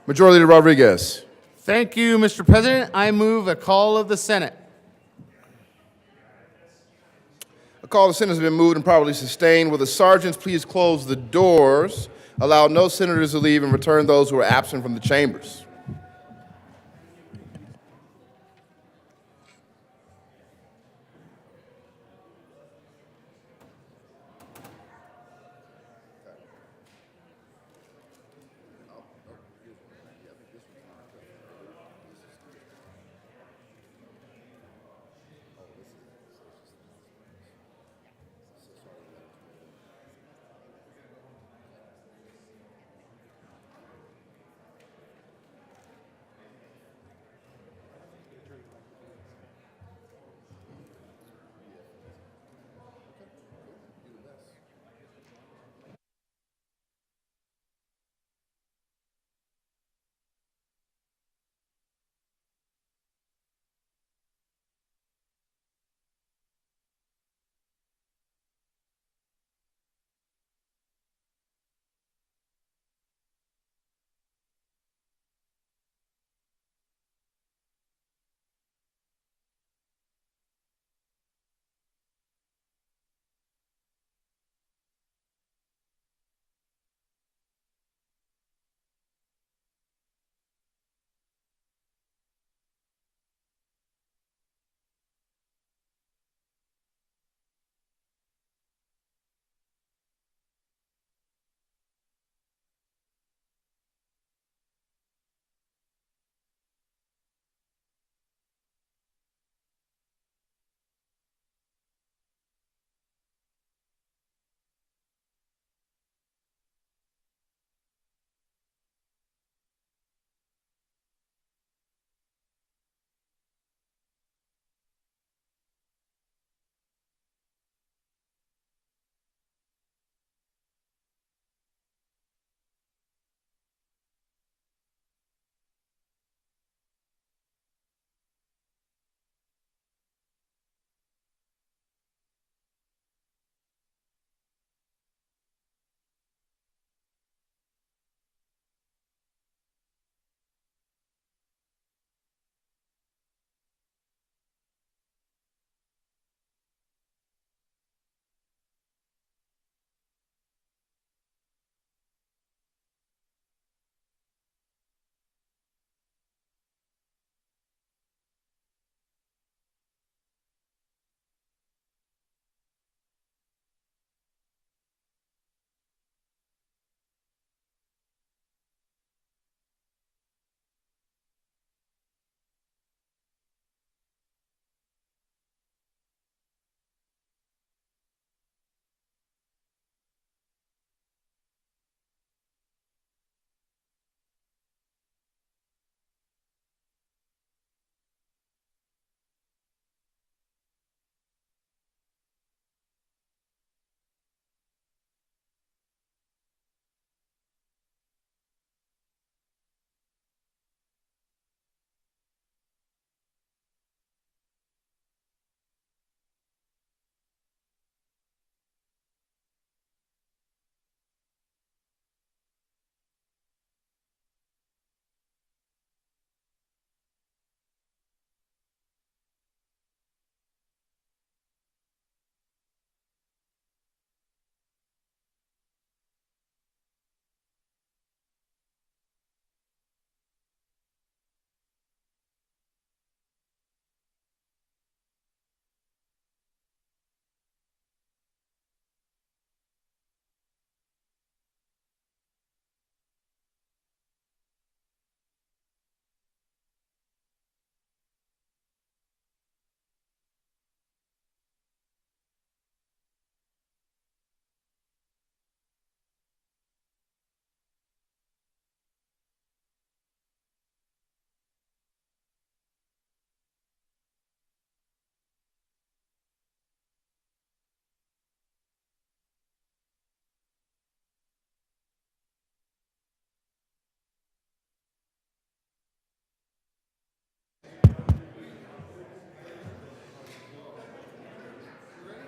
Majority Leader Rodriguez. Thank you, Mr. President. I move a call of the Senate. A call of the Senate has been moved and properly sustained. Will the sergeants please close the doors, allow no senators to leave, and return those who are absent from the chambers?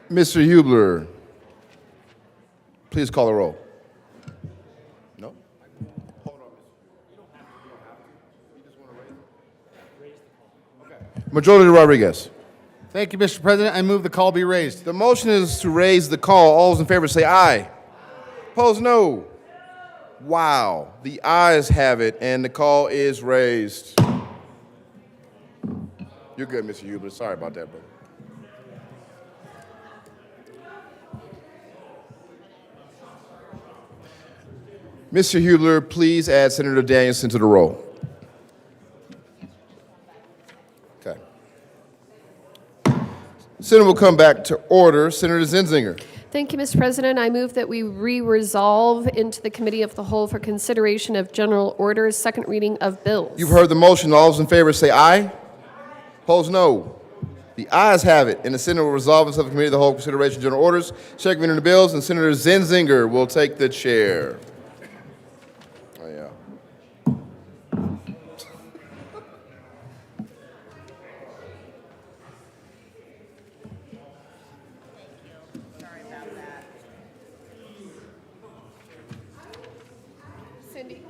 Mr. Hubler, please call the roll. No? Majority Leader Rodriguez. Thank you, Mr. President. I move the call be raised. The motion is to raise the call. All those in favor say aye. Opposed, no. Wow. The ayes have it, and the call is raised. You're good, Mr. Hubler. Sorry about that, brother. Mr. Hubler, please add Senator Danielson to the roll. Okay. Senate will come back to order. Senator Zenzinger. Thank you, Mr. President. I move that we re-resolve into the Committee of the Whole for consideration of general orders, second reading of bills. You've heard the motion. All those in favor say aye. Opposed, no. The ayes have it, and the Senate will resolve itself in Committee of the Whole for consideration of general orders, second reading of the bills, and Senator Zenzinger will take the chair. Oh, yeah. Cindy.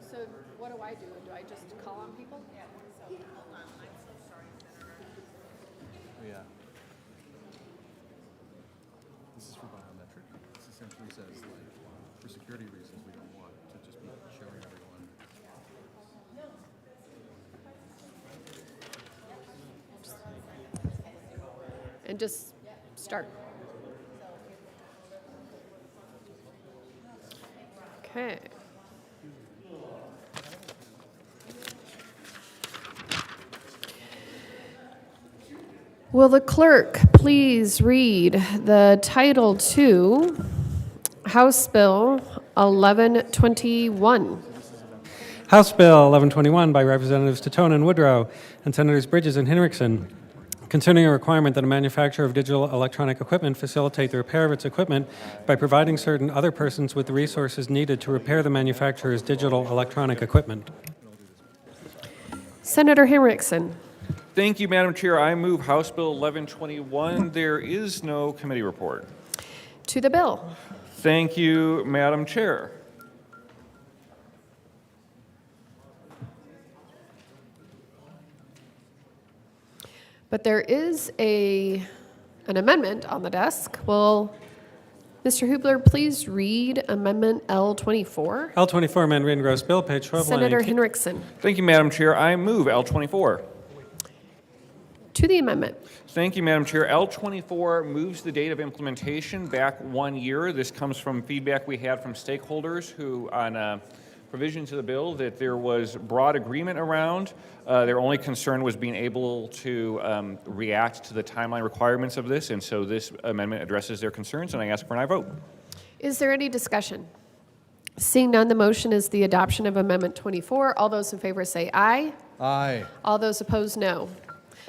So what do I do? Do I just call on people? Yeah. So hold on. I'm so sorry, Senator. Yeah. This is for biometric. This essentially says, like, for security reasons, we don't want to just be showing everyone. And just start. Okay. Will the clerk please read the title to House Bill 1121? House Bill 1121 by Representatives Tatone and Woodrow and Senators Bridges and Hinrichsen, concerning a requirement that a manufacturer of digital electronic equipment facilitate the repair of its equipment by providing certain other persons with the resources needed to repair the manufacturer's digital electronic equipment. Senator Hinrichsen. Thank you, Madam Chair. I move House Bill 1121. There is no committee report. To the bill. Thank you, Madam Chair. But there is an amendment on the desk. Will Mr. Hubler please read Amendment L24? L24, amend read and gross bill, page 12, line Senator 18. Hinrichsen. Thank you, Madam Chair. I move L24. To the amendment. Thank you, Madam Chair. L24 moves the date of implementation back 1 year. This comes from feedback we had from stakeholders who, on provisions of the bill that there was broad agreement around. Their only concern was being able to react to the timeline requirements of this, and so this amendment addresses their concerns, and I ask for an aye vote. Is there any discussion? Seeing none, the motion is the adoption of Amendment 24. All those in favor say aye. Aye. All those opposed, no.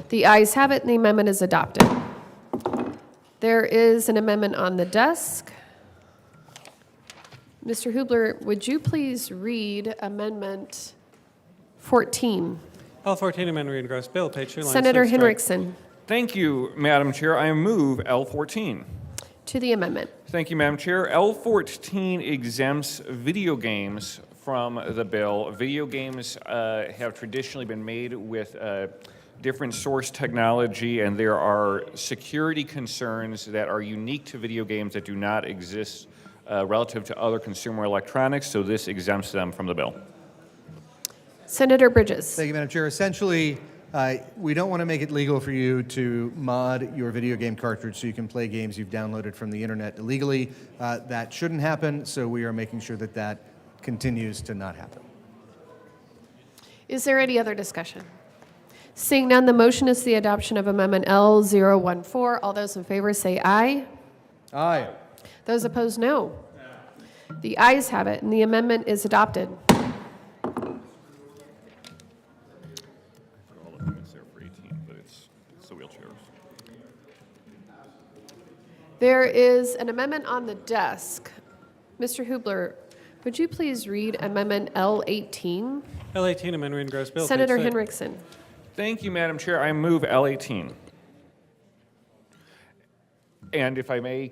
The ayes have it, and the amendment is adopted. There is an amendment on the desk. Mr. Hubler, would you please read Amendment 14? L14, amend read and gross bill, page 2, line Senator 6, strike. Hinrichsen. Thank you, Madam Chair. I move L14. To the amendment. Thank you, Madam Chair. L14 exempts video games from the bill. Video games have traditionally been made with different source technology, and there are security concerns that are unique to video games that do not exist relative to other consumer electronics, so this exempts them from the bill. Senator Bridges. Thank you, Madam Chair. Essentially, we don't want to make it legal for you to mod your video game cartridge so you can play games you've downloaded from the internet illegally. That shouldn't happen, so we are making sure that that continues to not happen. Is there any other discussion? Seeing none, the motion is the adoption of Amendment L014. All those in favor say aye. Aye. Those opposed, no. The ayes have it, and the amendment is adopted. All the amendments there for 18, but it's the wheelchairs. There is an amendment on the desk. Mr. Hubler, would you please read Amendment L18? L18, amend read and gross bill, Senator page 6. Hinrichsen. Thank you, Madam Chair. I move L18. And if I may,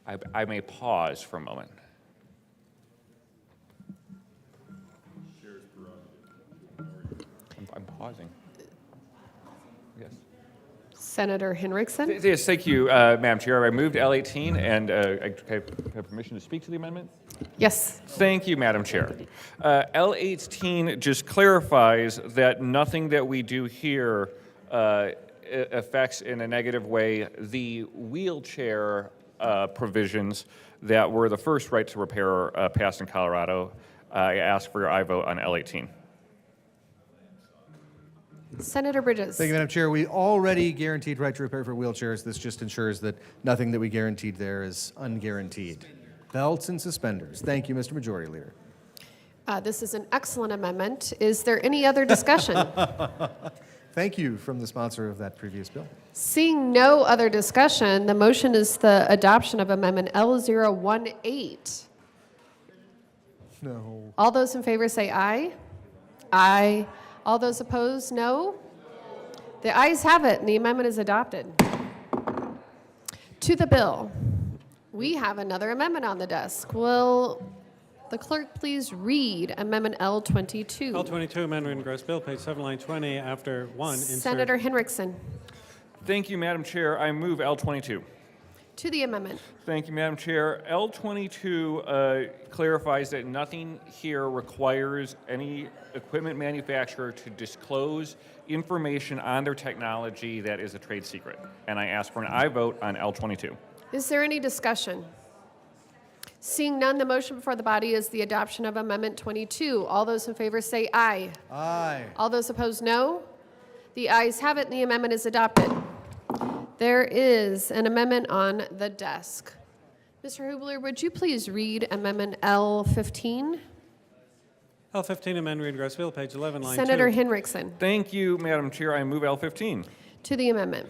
I may pause for a moment. I'm pausing. Yes. Senator Henriksen? Yes, thank you, Madam Chair. I moved L18, and I have permission to speak to the amendment? Yes. Thank you, Madam Chair. L18 just clarifies that nothing that we do here affects in a negative way the wheelchair provisions that were the first right to repair passed in Colorado. I ask for your aye vote on L18. Senator Bridges? Thank you, Madam Chair. We already guaranteed right to repair for wheelchairs. This just ensures that nothing that we guaranteed there is unguaranteed. Belts and suspenders. Thank you, Mr. Majority Leader. This is an excellent amendment. Is there any other discussion? Thank you from the sponsor of that previous bill. Seeing no other discussion, the motion is the adoption of Amendment L018. No. All those in favor say aye. Aye. All those opposed, no. The ayes have it, and the amendment is adopted. To the bill, we have another amendment on the desk. Will the clerk please read Amendment L22? L22, amendment in gross bill, page 7, line 20, after 1. Senator Henriksen. Thank you, Madam Chair. I move L22. To the amendment. Thank you, Madam Chair. L22 clarifies that nothing here requires any equipment manufacturer to disclose information on their technology that is a trade secret. And I ask for an aye vote on L22. Is there any discussion? Seeing none, the motion before the body is the adoption of Amendment 22. All those in favor say aye. Aye. All those opposed, no. The ayes have it, and the amendment is adopted. There is an amendment on the desk. Mr. Hubler, would you please read Amendment L15? L15, amendment in gross bill, page 11, line 2. Senator Henriksen. Thank you, Madam Chair. I move L15. To the amendment.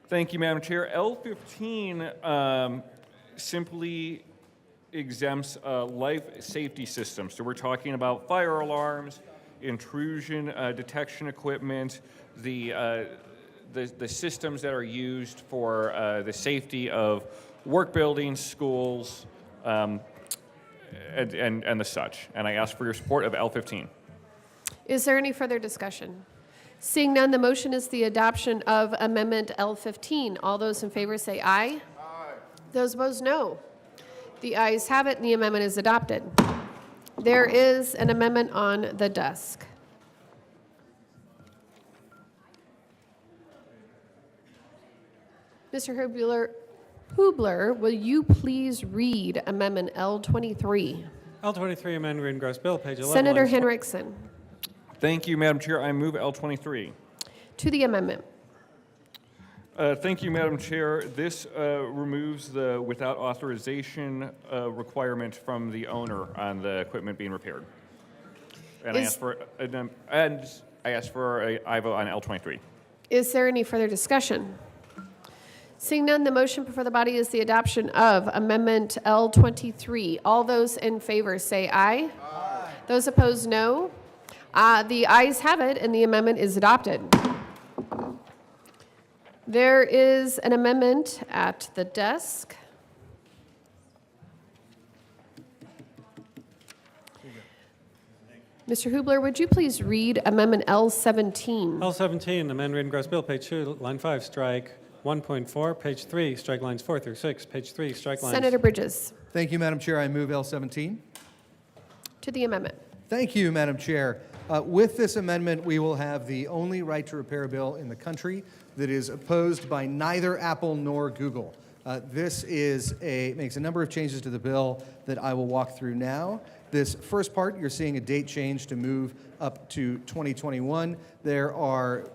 Thank you, Madam Chair. L15 simply exempts life safety systems. So we're talking about fire alarms, intrusion detection equipment, the systems that are used for the safety of work buildings, schools, and the such. And I ask for your support of L15. Is there any further discussion? Seeing none, the motion is the adoption of Amendment L15. All those in favor say aye. Aye. Those opposed, no. The ayes have it, and the amendment is adopted. There is an amendment on the desk. Mr. Hubler, will you please read Amendment L23? L23, amendment in gross bill, page 11. Senator line 4. Henriksen. Thank you, Madam Chair. I move L23. To the amendment. Thank you, Madam Chair. This removes the without authorization requirement from the owner on the equipment being repaired. And I ask for an aye vote on L23. Is there any further discussion? Seeing none, the motion before the body is the adoption of Amendment L23. All those in favor say aye. Aye. Those opposed, no. The ayes have it, and the amendment is adopted. There is an amendment at the desk. Mr. Hubler, would you please read Amendment L17? L17, amendment in gross bill, page 2, line 5, strike 1.4, page 3, strike lines 4 through 6, page 3, strike lines. Senator Bridges. Thank you, Madam Chair. I move L17. To the amendment. Thank you, Madam Chair. With this amendment, we will have the only right to repair bill in the country that is opposed by neither Apple nor Google. This makes a number of changes to the bill that I will walk through now. This first part, you're seeing a date change to move up to 2021. There are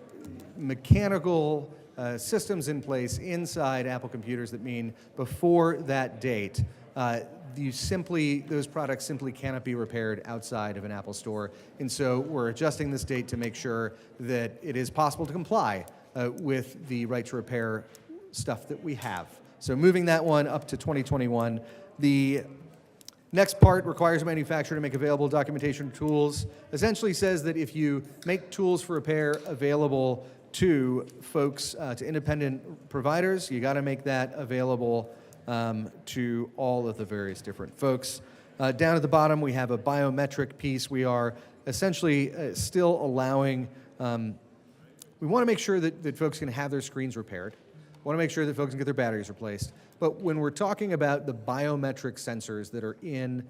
mechanical systems in place inside Apple computers that mean before that date, those products simply cannot be repaired outside of an Apple store. And so we're adjusting this date to make sure that it is possible to comply with the right to repair stuff that we have. So moving that one up to 2021. The next part requires a manufacturer to make available documentation tools. Essentially says that if you make tools for repair available to folks, to independent providers, you got to make that available to all of the various different folks. Down at the bottom, we have a biometric piece. We are essentially still allowing, we want to make sure that folks can have their screens repaired. We want to make sure that folks can get their batteries replaced. But when we're talking about the biometric sensors that are in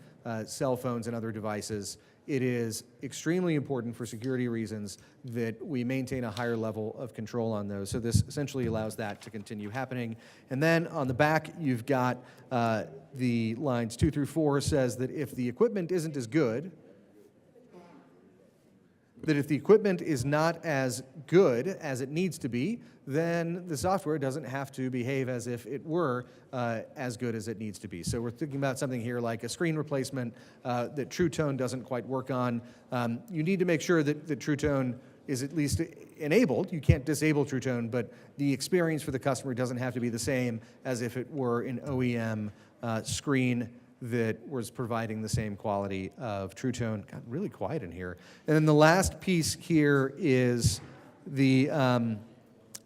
cell phones and other devices, it is extremely important for security reasons that we maintain a higher level of control on those. So this essentially allows that to continue happening. And then on the back, you've got the lines 2 through 4 says that if the equipment isn't as good, that if the equipment is not as good as it needs to be, then the software doesn't have to behave as if it were as good as it needs to be. So we're thinking about something here like a screen replacement that True Tone doesn't quite work on. You need to make sure that True Tone is at least enabled. You can't disable True Tone, but the experience for the customer doesn't have to be the same as if it were an OEM screen that was providing the same quality of True Tone. Got really quiet in here. And then the last piece here is the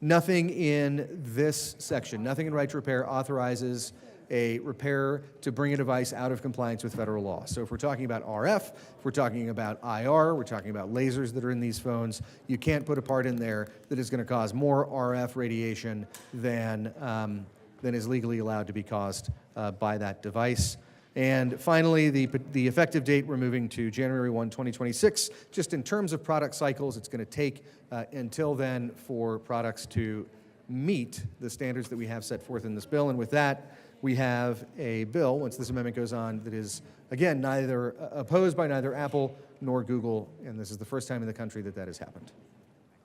nothing in this section, nothing in right to repair authorizes a repairer to bring a device out of compliance with federal law. So if we're talking about RF, if we're talking about IR, we're talking about lasers that are in these phones, you can't put a part in there that is going to cause more RF radiation than is legally allowed to be caused by that device. And finally, the effective date we're moving to January 1, 2026. Just in terms of product cycles, it's going to take until then for products to meet the standards that we have set forth in this bill. And with that, we have a bill, once this amendment goes on, that is, again, neither opposed by neither Apple nor Google. And this is the first time in the country that that has happened.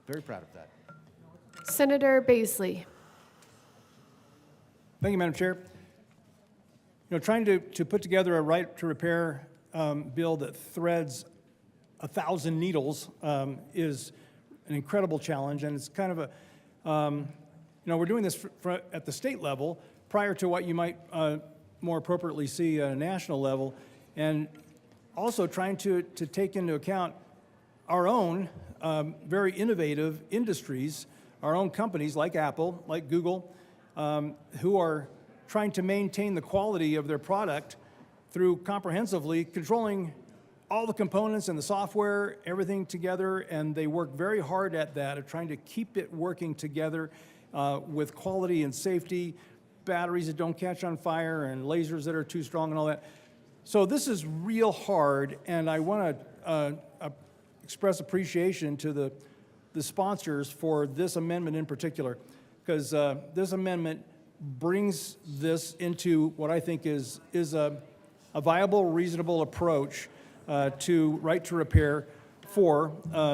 Very proud of that. Senator Baisley. Thank you, Madam Chair. You know, trying to put together a right to repair bill that threads 1,000 needles is an incredible challenge, and it's kind of a, you know, we're doing this at the state level prior to what you might more appropriately see at a national level, and also trying to take into account our own very innovative industries, our own companies like Apple, like Google, who are trying to maintain the quality of their product through comprehensively controlling all the components and the software, everything together, and they work very hard at that, of trying to keep it working together with quality and safety, batteries that don't catch on fire, and lasers that are too strong and all that. So this is real hard, and I want to express appreciation to the sponsors for this amendment in particular, because this amendment brings this into what I think is a viable, reasonable approach to right to repair for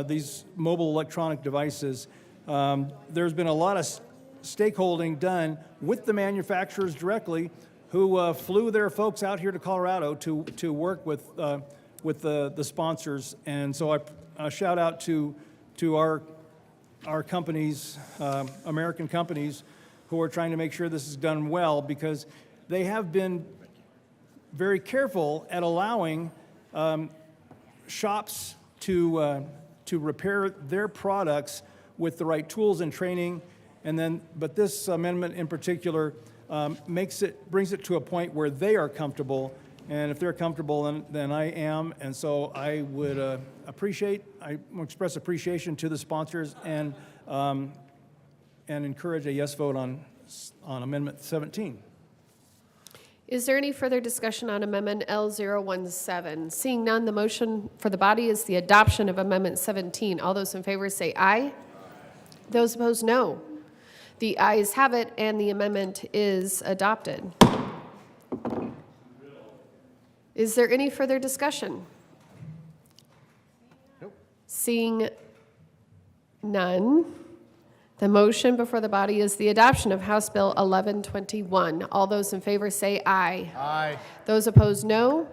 these mobile electronic devices. There's been a lot of stakeholding done with the manufacturers directly, who flew their folks out here to Colorado to work with the sponsors. And so I shout out to our companies, American companies, who are trying to make sure this is done well, because they have been very careful at allowing shops to repair their products with the right tools and training. And then, but this amendment in particular brings it to a point where they are comfortable. And if they're comfortable, then I am. And so I would express appreciation to the sponsors and encourage a yes vote on Amendment 17. Is there any further discussion on Amendment L017? Seeing none, the motion for the body is the adoption of Amendment 17. All those in favor say aye. Those opposed, no. The ayes have it, and the amendment is adopted. Is there any further discussion? Nope. Seeing none, the motion before the body is the adoption of House Bill 1121. All those in favor say aye. Aye. Those opposed, no.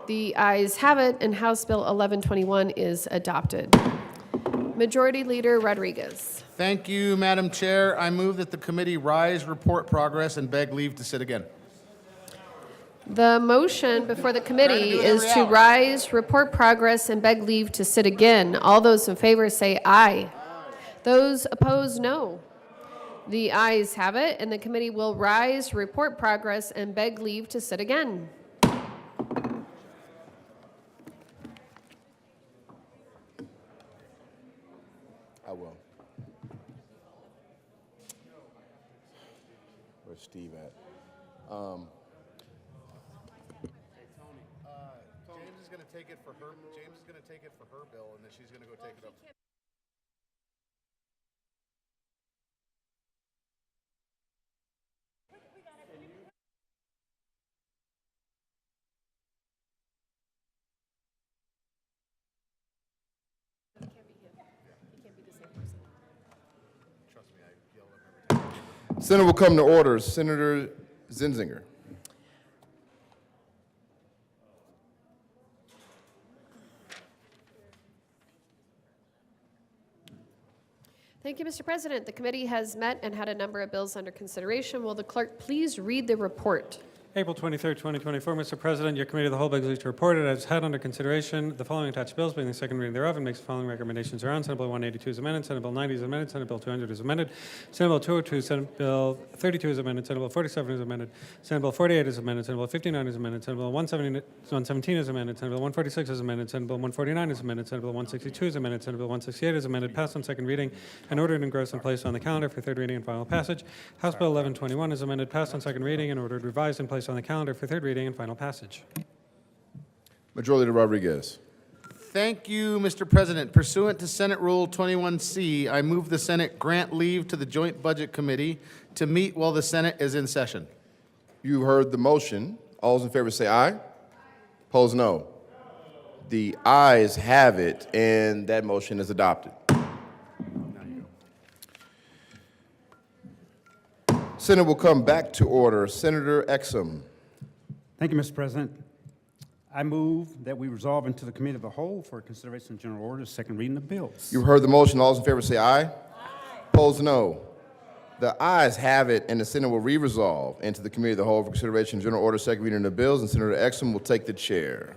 The ayes have it, and House Bill 1121 is adopted. Majority Leader Rodriguez. Thank you, Madam Chair. I move that the committee rise, report progress, and beg leave to sit again. The motion before the committee is to rise, report progress, and beg leave to sit again. All those in favor say aye. Those opposed, no. The ayes have it, and the committee will rise, report progress, and beg leave to sit again. I will. Where's Steve at? James is going to take it for her. James is going to take it for her bill, and then she's going to go take it up. Trust me, I yell at him every time. Senate will come to order. Senator Zinzinger. Thank you, Mr. President. The committee has met and had a number of bills under consideration. Will the clerk please read the report? April 23rd, 2024. Mr. President, your committee of the whole begs leave to report it has had under consideration the following attached bills, being the second reading thereof, and makes the following recommendations thereon. Senate Bill 182 is amended. Senate Bill 90 is amended. Senate Bill 200 is amended. Senate Bill 202, Senate Bill 32 is amended. Senate Bill 47 is amended. Senate Bill 48 is amended. Senate Bill 59 is amended. Senate Bill 117 is amended. Senate Bill 146 is amended. Senate Bill 149 is amended. Senate Bill 162 is amended. Senate Bill 168 is amended. Passed on second reading and ordered engrossed and placed on the calendar for third reading and final passage. House Bill 1121 is amended. Passed on second reading and ordered revised and placed on the calendar for third reading and final passage. Majority Leader Rodriguez. Thank you, Mr. President. Pursuant to Senate Rule 21C, I move the Senate grant leave to the Joint Budget Committee to meet while the Senate is in session. You heard the motion. All those in favor say aye. Opposed, no. The ayes have it, and that motion is adopted. Senate will come back to order. Senator Exum. Thank you, Mr. President. I move that we resolve into the Committee of the Whole for consideration of general orders, second reading of bills. You've heard the motion. All those in favor say aye. Aye. Opposed, no. The ayes have it, and the Senate will re-resolve into the Committee of the Whole for consideration of general order, second reading of bills, and Senator Exum will take the chair.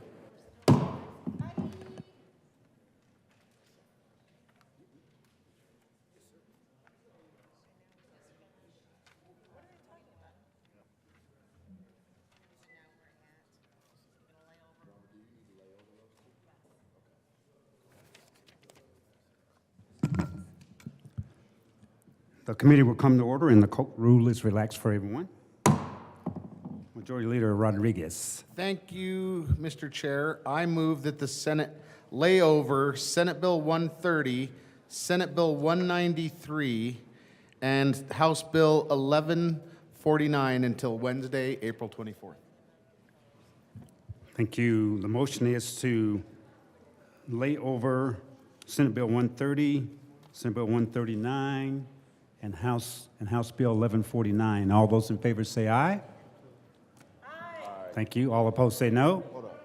The committee will come to order, and the court rule is relaxed for everyone. Majority Leader Rodriguez. Thank you, Mr. Chair. I move that the Senate lay over Senate Bill 130, Senate Bill 193, and House Bill 1149 until Wednesday, April 24th. Thank you. The motion is to lay over Senate Bill 130, Senate Bill 139, and House Bill 1149. All those in favor say aye. Aye. Thank you. All opposed say no.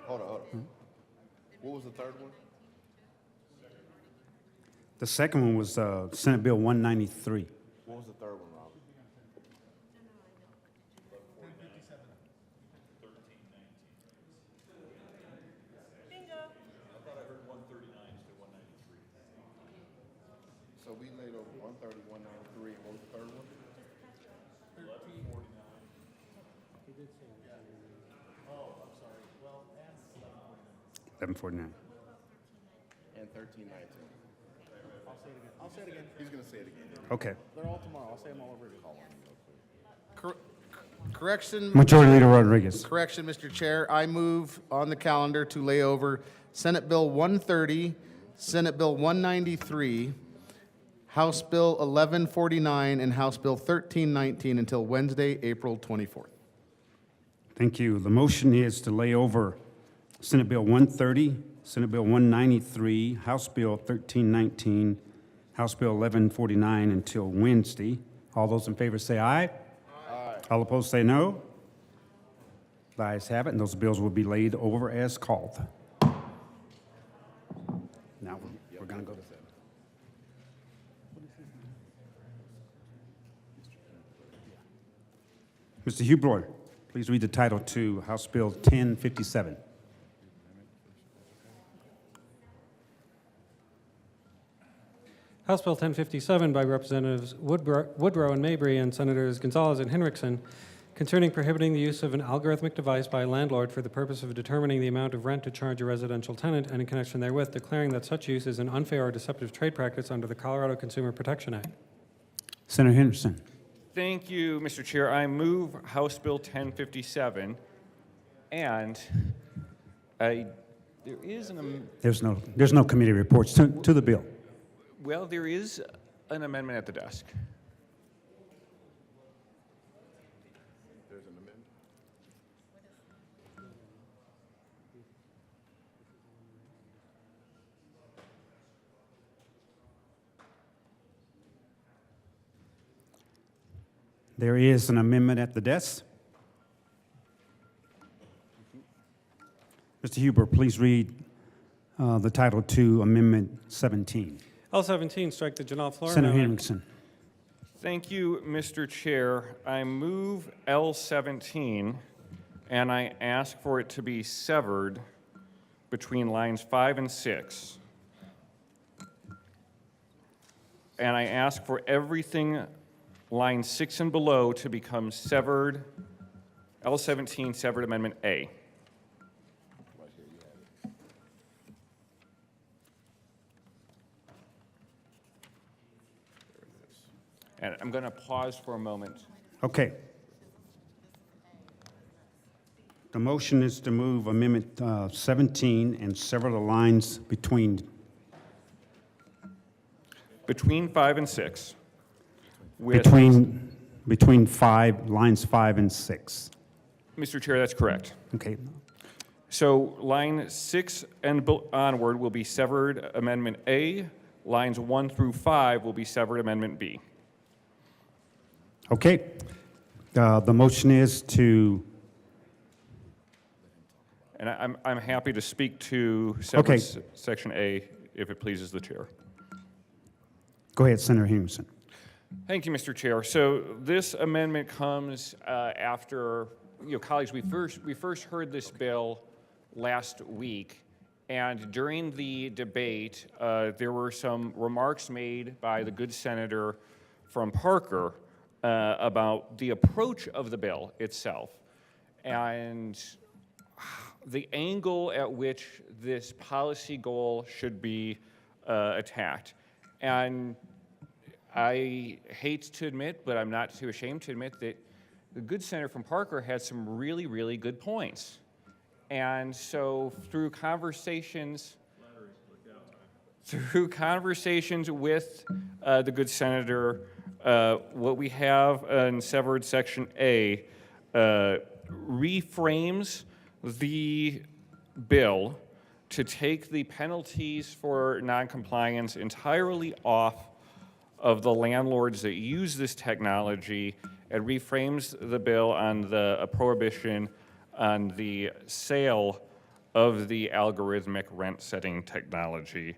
Hold on. What was the third one? The second one was Senate Bill 193. What was the third one, Robert? So we laid over 130, 193, and what was the third one? 1149. And 1319. I'll say it again. He's going to say it again. Okay. They're all tomorrow. I'll say them all over again. Correction. Majority Leader Rodriguez. Correction, Mr. Chair. I move on the calendar to lay over Senate Bill 130, Senate Bill 193, House Bill 1149, and House Bill 1319 until Wednesday, April 24th. Thank you. The motion is to lay over Senate Bill 130, Senate Bill 193, House Bill 1319, House Bill 1149 until Wednesday. All those in favor say aye. Aye. All opposed say no. The ayes have it, and those bills will be laid over as called. Now we're going to go to Mr. Hubler, please read the title to House Bill 1057. House Bill 1057 by Representatives Woodrow and Mabry and Senators Gonzalez and Hinrichsen, concerning prohibiting the use of an algorithmic device by a landlord for the purpose of determining the amount of rent to charge a residential tenant, and in connection therewith declaring that such use is an unfair or deceptive trade practice under the Colorado Consumer Protection Act. Senator Henderson. Thank you, Mr. Chair. I move House Bill 1057, and there is There's no committee reports to the bill. well, there is an amendment at the desk. There is an amendment at the desk. Mr. Huber, please read the title to Amendment 17. L17, strike the Janelle Floor Senator amendment. Henriksen. Thank you, Mr. Chair. I move L17, and I ask for it to be severed between lines 5 and 6. And I ask for everything line 6 and below to become severed, L17, severed Amendment A. And I'm going to pause for a moment. Okay. The motion is to move Amendment 17 and sever the lines between Between 5 and 6. With, between lines 5 and 6. Mr. Chair, that's correct. Okay. So line 6 and onward will be severed Amendment A. Lines 1 through 5 will be severed Amendment B. Okay. The motion is to. And I'm happy to speak to severed Okay. Section A if it pleases the chair. Go ahead, Senator Henderson. Thank you, Mr. Chair. So this amendment comes after, colleagues, we first heard this bill last week, and during the debate, there were some remarks made by the good senator from Parker about the approach of the bill itself and the angle at which this policy goal should be attacked. And I hate to admit, but I'm not too ashamed to admit, that the good senator from Parker had some really, really good points. And so through conversations with the good senator, what we have in severed Section A reframes the bill to take the penalties for noncompliance entirely off of the landlords that use this technology, and reframes the bill on a prohibition on the sale of the algorithmic rent-setting technology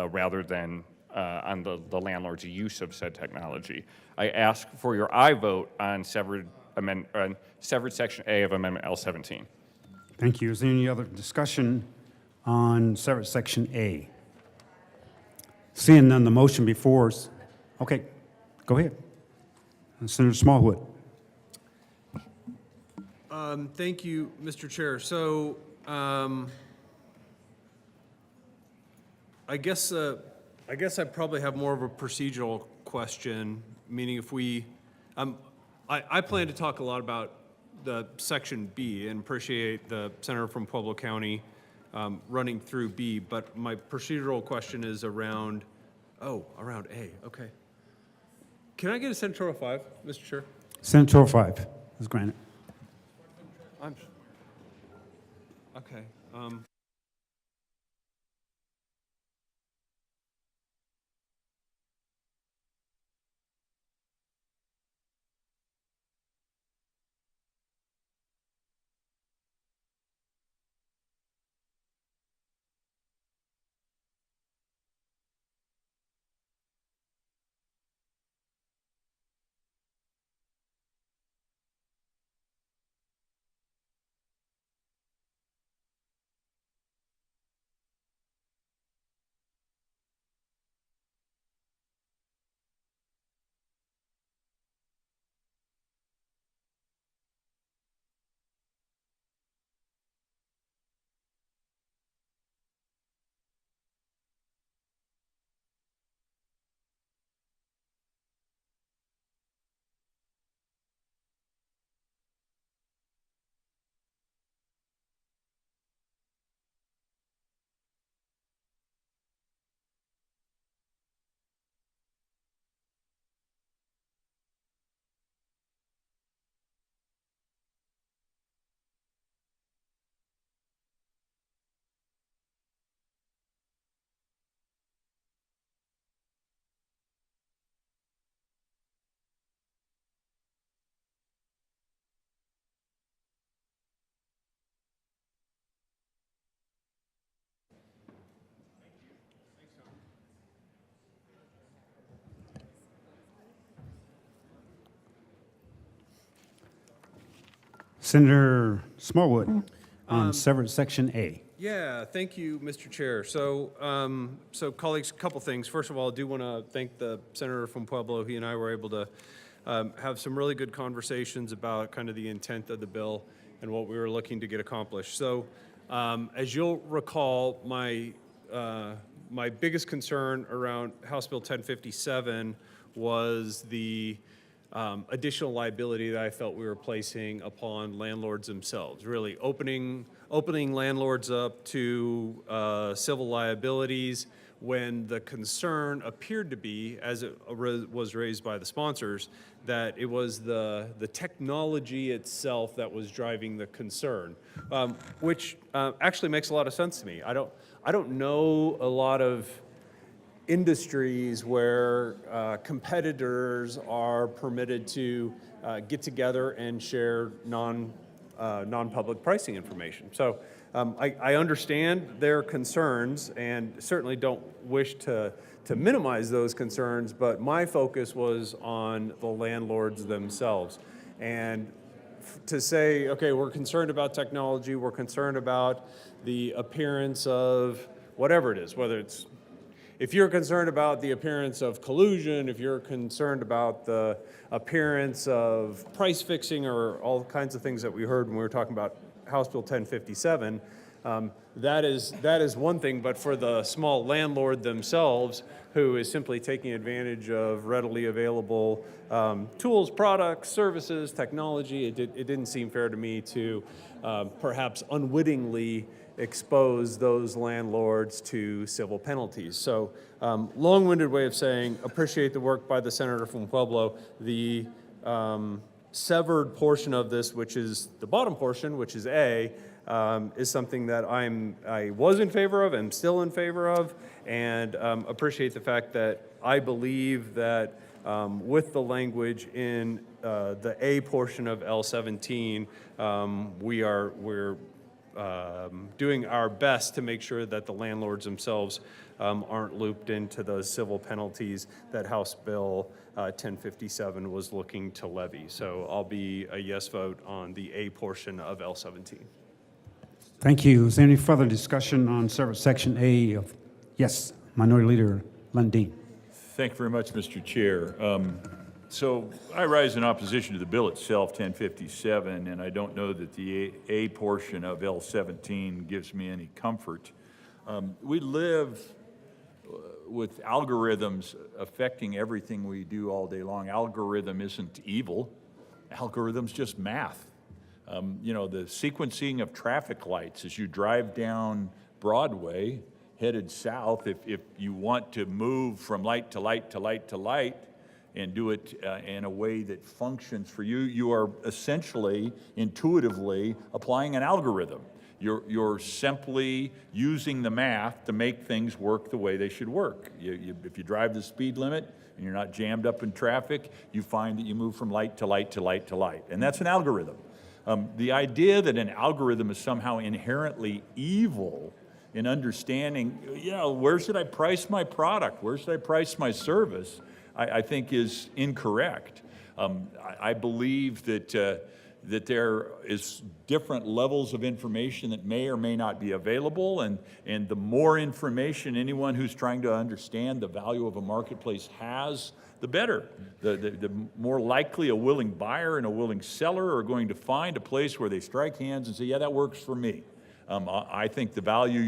rather than on the landlord's use of said technology. I ask for your aye vote on severed Section A of Amendment L17. Thank you. Is there any other discussion on severed Section A? Seeing none, the motion before us. Okay, go ahead. Senator Smallwood. Thank you, Mr. Chair. So, I guess I probably have more of a procedural question, meaning if we, I plan to talk a lot about the Section B and appreciate the senator from Pueblo County running through B, but my procedural question is around A, okay. Can I get a senatorial 5, Mr. Chair? Senator 5 is granted. Okay. Senator Smallwood on severed section A. Yeah, thank you, Mr. Chair. So colleagues, a couple things. First of all, I do want to thank the senator from Pueblo. He and I were able to have some really good conversations about kind of the intent of the bill and what we were looking to get accomplished. So as you'll recall, my biggest concern around House Bill 1057 was the additional liability that I felt we were placing upon landlords themselves, really opening landlords up to civil liabilities when the concern appeared to be, as it was raised by the sponsors, that it was the technology itself that was driving the concern, which actually makes a lot of sense to me. I don't know a lot of industries where competitors are permitted to get together and share non-public pricing information. So I understand their concerns and certainly don't wish to minimize those concerns, but my focus was on the landlords themselves. And to say, okay, we're concerned about technology, we're concerned about the appearance of whatever it is, whether it's if you're concerned about the appearance of collusion, if you're concerned about the appearance of price fixing or all kinds of things that we heard when we were talking about House Bill 1057, that is one thing, but for the small landlord themselves who is simply taking advantage of readily available tools, products, services, technology, it didn't seem fair to me to perhaps unwittingly expose those landlords to civil penalties. So long-winded way of saying, appreciate the work by the senator from Pueblo. The severed portion of this, which is the bottom portion, which is A, is something that I was in favor of, am still in favor of, and appreciate the fact that I believe that with the language in the A portion of L17, we're doing our best to make sure that the landlords themselves aren't looped into those civil penalties that House Bill 1057 was looking to levy. So I'll be a yes vote on the A portion of L17. Thank you. Is there any further discussion on severed section A of, yes, Minority Leader Lundin? Thank you very much, Mr. Chair. So I rise in opposition to the bill itself, 1057, and I don't know that the A portion of L17 gives me any comfort. We live with algorithms affecting everything we do all day long. Algorithm isn't evil. Algorithm's just math. You know, the sequencing of traffic lights as you drive down Broadway, headed south, if you want to move from light to light to light to light, and do it in a way that functions for you, you are essentially, intuitively applying an algorithm. You're simply using the math to make things work the way they should work. If you drive the speed limit and you're not jammed up in traffic, you find that you move from light to light to light to light. And that's an algorithm. The idea that an algorithm is somehow inherently evil in understanding, you know, where should I price my product? Where should I price my service? I think is incorrect. I believe that that there is different levels of information that may or may not be available, and the more information anyone who's trying to understand the value of a marketplace has, the better. The more likely a willing buyer and a willing seller are going to find a place where they strike hands and say, yeah, that works for me. I think the value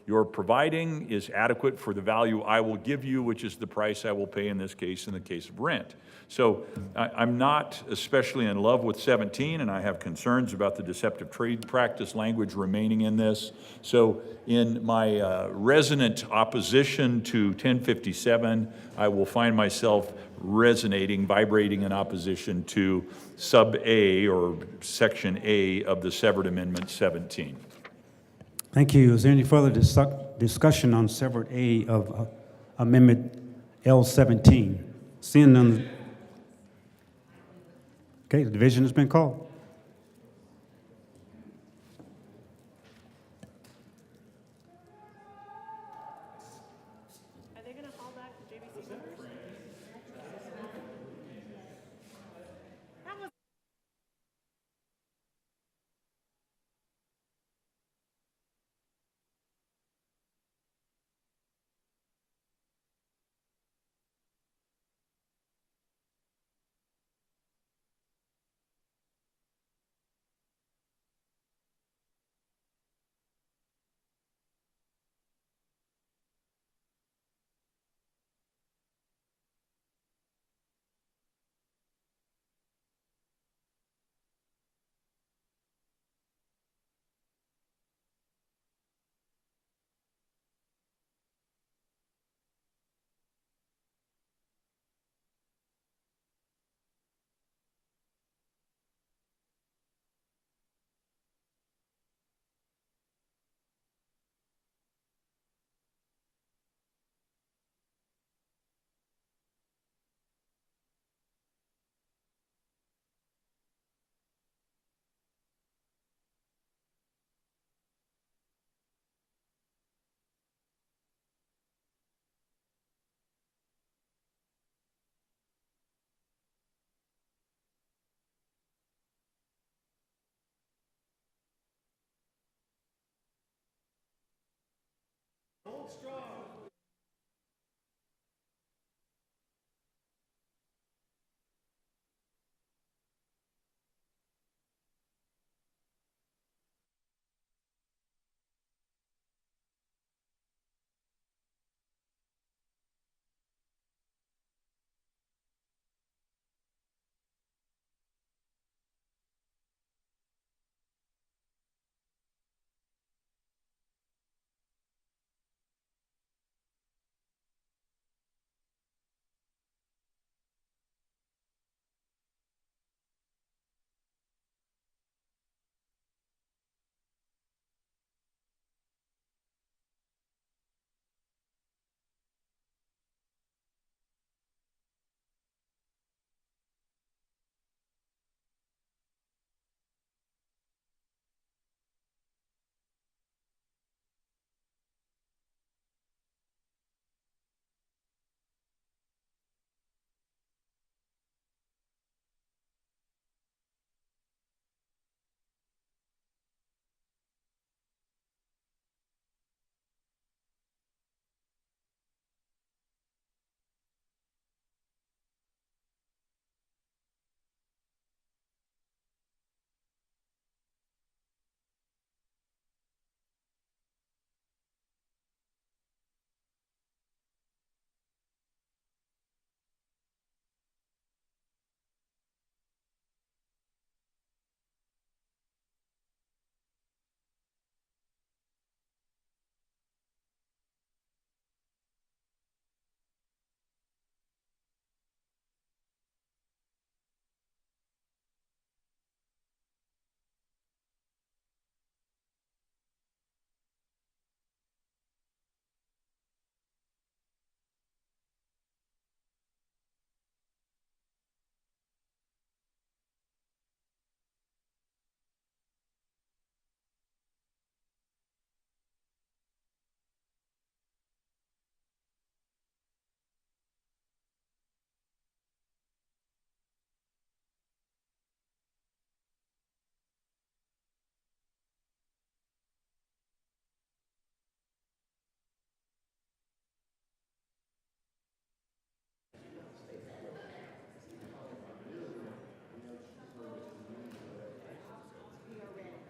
you're providing is adequate for the value I will give you, which is the price I will pay in this case, in the case of rent. So I'm not especially in love with 17, and I have concerns about the deceptive trade practice language remaining in this. So in my resonant opposition to 1057, I will find myself vibrating in opposition to sub A or section A of the severed amendment 17. Thank you. Is there any further discussion on severed A of Amendment L17? Seeing none. Okay, the division has been called. Are they going to fall back to JVC members?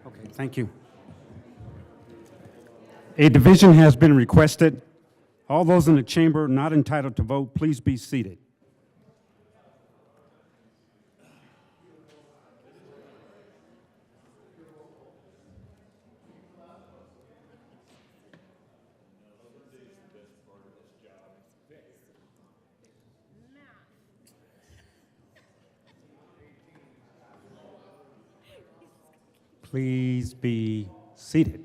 Okay, thank you. A division has been requested. All those in the chamber not entitled to vote, please be seated. Please be seated.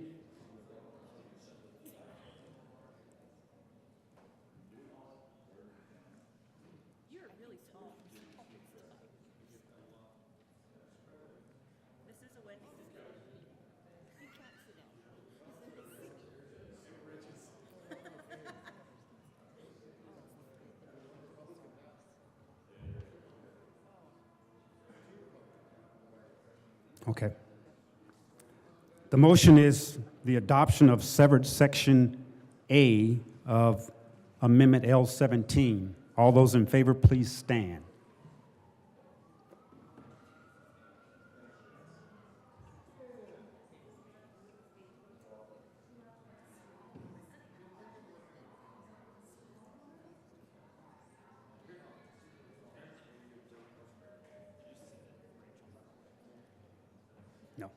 Okay. The motion is the adoption of severed section A of Amendment L17. All those in favor, please stand. No.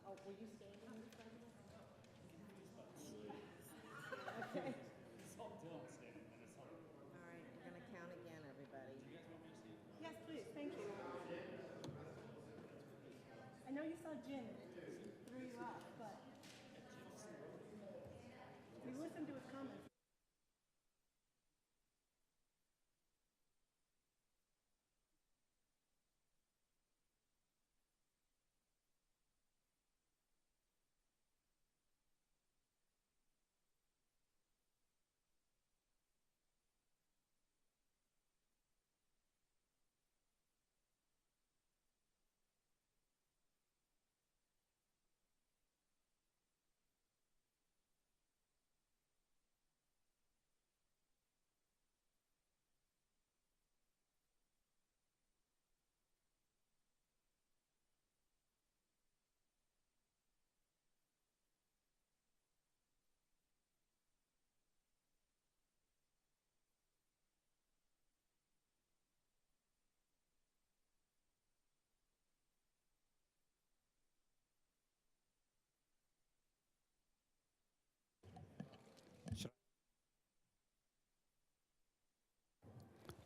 All right, we're gonna count again, everybody. Yes, please, thank you. I know you saw Jim threw you off, but we listened to his comments.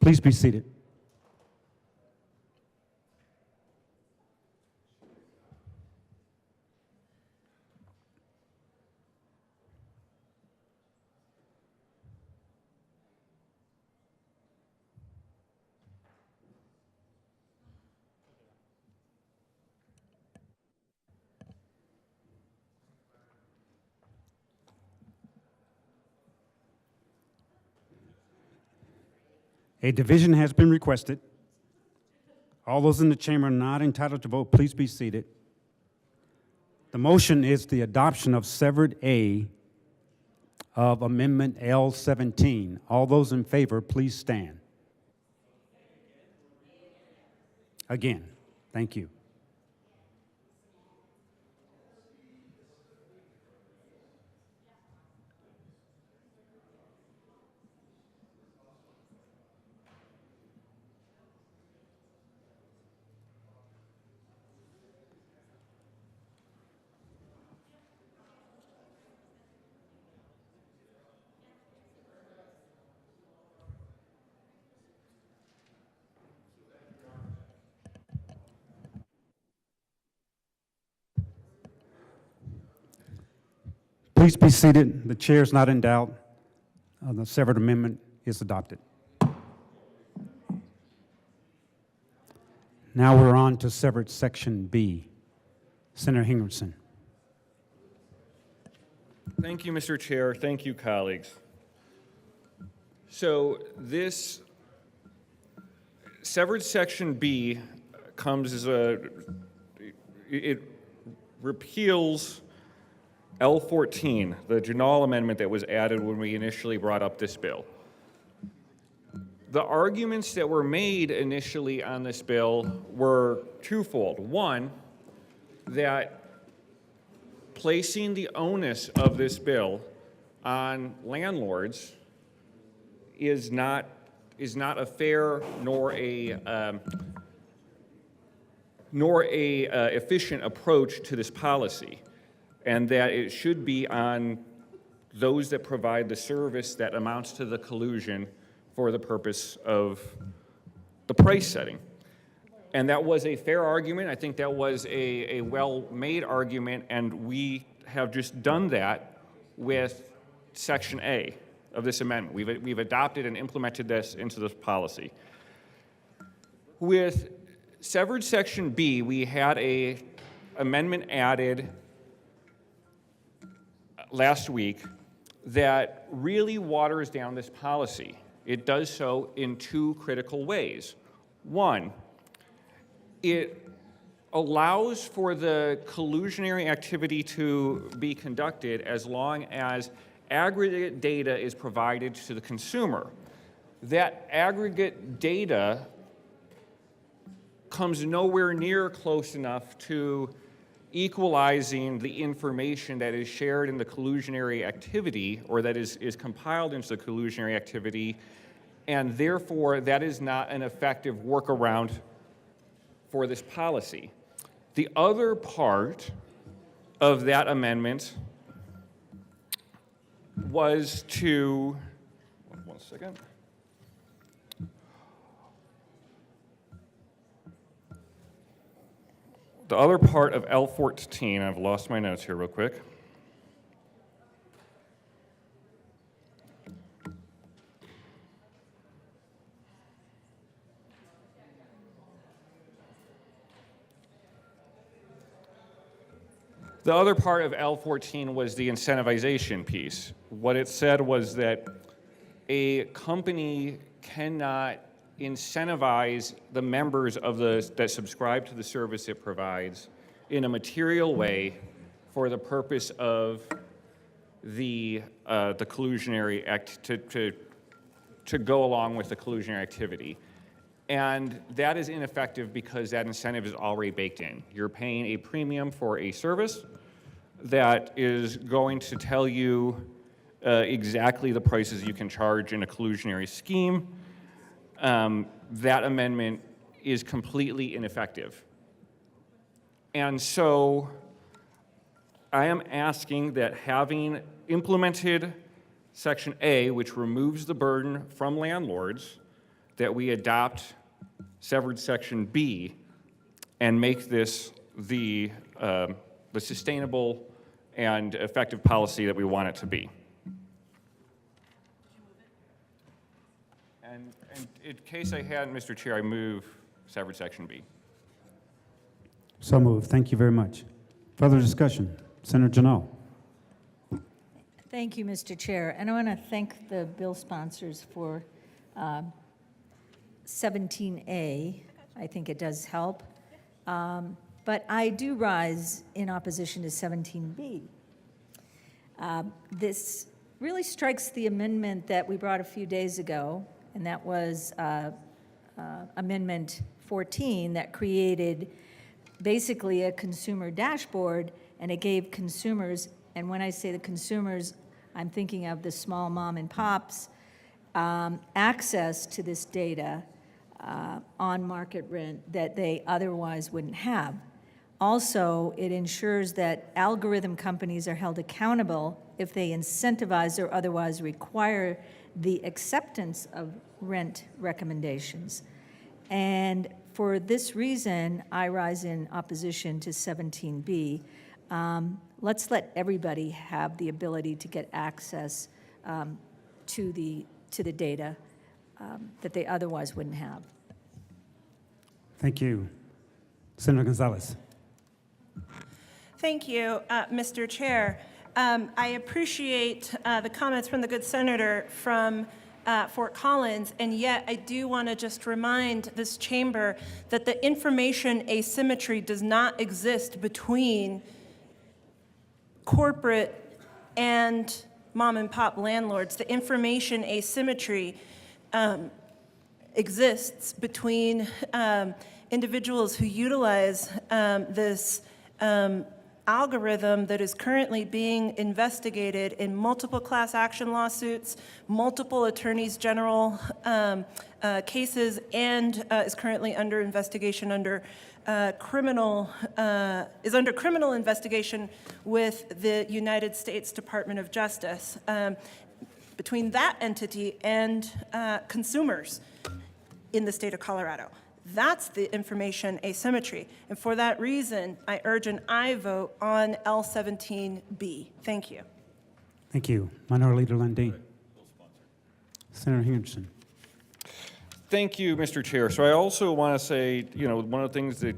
Please be seated. A division has been requested. All those in the chamber not entitled to vote, please be seated. The motion is the adoption of severed A of Amendment L17. All those in favor, please stand. Again, thank you. Please be seated. The chair is not in doubt. The severed amendment is adopted. Now we're on to severed section B. Senator Hingerson. Thank you, Mr. Chair. Thank you, colleagues. So this severed section B comes as it repeals L14, the Janal amendment that was added when we initially brought up this bill. The arguments that were made initially on this bill were twofold. One, that placing the onus of this bill on landlords is not a fair nor a efficient approach to this policy, and that it should be on those that provide the service that amounts to the collusion for the purpose of the price setting. And that was a fair argument. I think that was a well-made argument, and we have just done that with Section A of this amendment. We've adopted and implemented this into this policy. With severed Section B, we had an amendment added last week that really waters down this policy. It does so in two critical ways. One, it allows for the collusionary activity to be conducted as long as aggregate data is provided to the consumer. That aggregate data comes nowhere near close enough to equalizing the information that is shared in the collusionary activity, or that is compiled into the collusionary activity, and therefore that is not an effective workaround for this policy. The other part of that amendment was to, one second. The other part of L14, I've lost my notes here real quick. The other part of L14 was the incentivization piece. What it said was that a company cannot incentivize the members of that subscribe to the service it provides in a material way for the purpose of the collusionary act to go along with the collusionary activity. And that is ineffective because that incentive is already baked in. You're paying a premium for a service that is going to tell you exactly the prices you can charge in a collusionary scheme. That amendment is completely ineffective. And so I am asking that, having implemented Section A, which removes the burden from landlords, that we adopt severed section B and make this the sustainable and effective policy that we want it to be. And in case I hadn't, Mr. Chair, I move severed section B. So moved. Thank you very much. Further discussion? Senator Janelle. Thank you, Mr. Chair. And I want to thank the bill sponsors for 17A. I think it does help. But I do rise in opposition to 17B. This really strikes the amendment that we brought a few days ago, and that was Amendment 14 that created basically a consumer dashboard, and it gave consumers, and when I say the consumers, I'm thinking of the small mom and pops, access to this data on market rent that they otherwise wouldn't have. Also, it ensures that algorithm companies are held accountable if they incentivize or otherwise require the acceptance of rent recommendations. And for this reason, I rise in opposition to 17B. Let's let everybody have the ability to get access to the data that they otherwise wouldn't have. Thank you. Senator Gonzalez. Thank you, Mr. Chair. I appreciate the comments from the good senator from Fort Collins, and yet I do want to just remind this chamber that the information asymmetry does not exist between corporate and mom and pop landlords. The information asymmetry exists between individuals who utilize this algorithm that is currently being investigated in multiple class action lawsuits, multiple attorneys general cases, and is currently under investigation under criminal investigation with the United States Department of Justice. Between that entity and consumers in the state of Colorado. That's the information asymmetry. And for that reason, I urge an aye vote on L17B. Thank you. Thank you. Minority Leader Lundin. Senator Henderson. Thank you, Mr. Chair. So I also want to say, one of the things that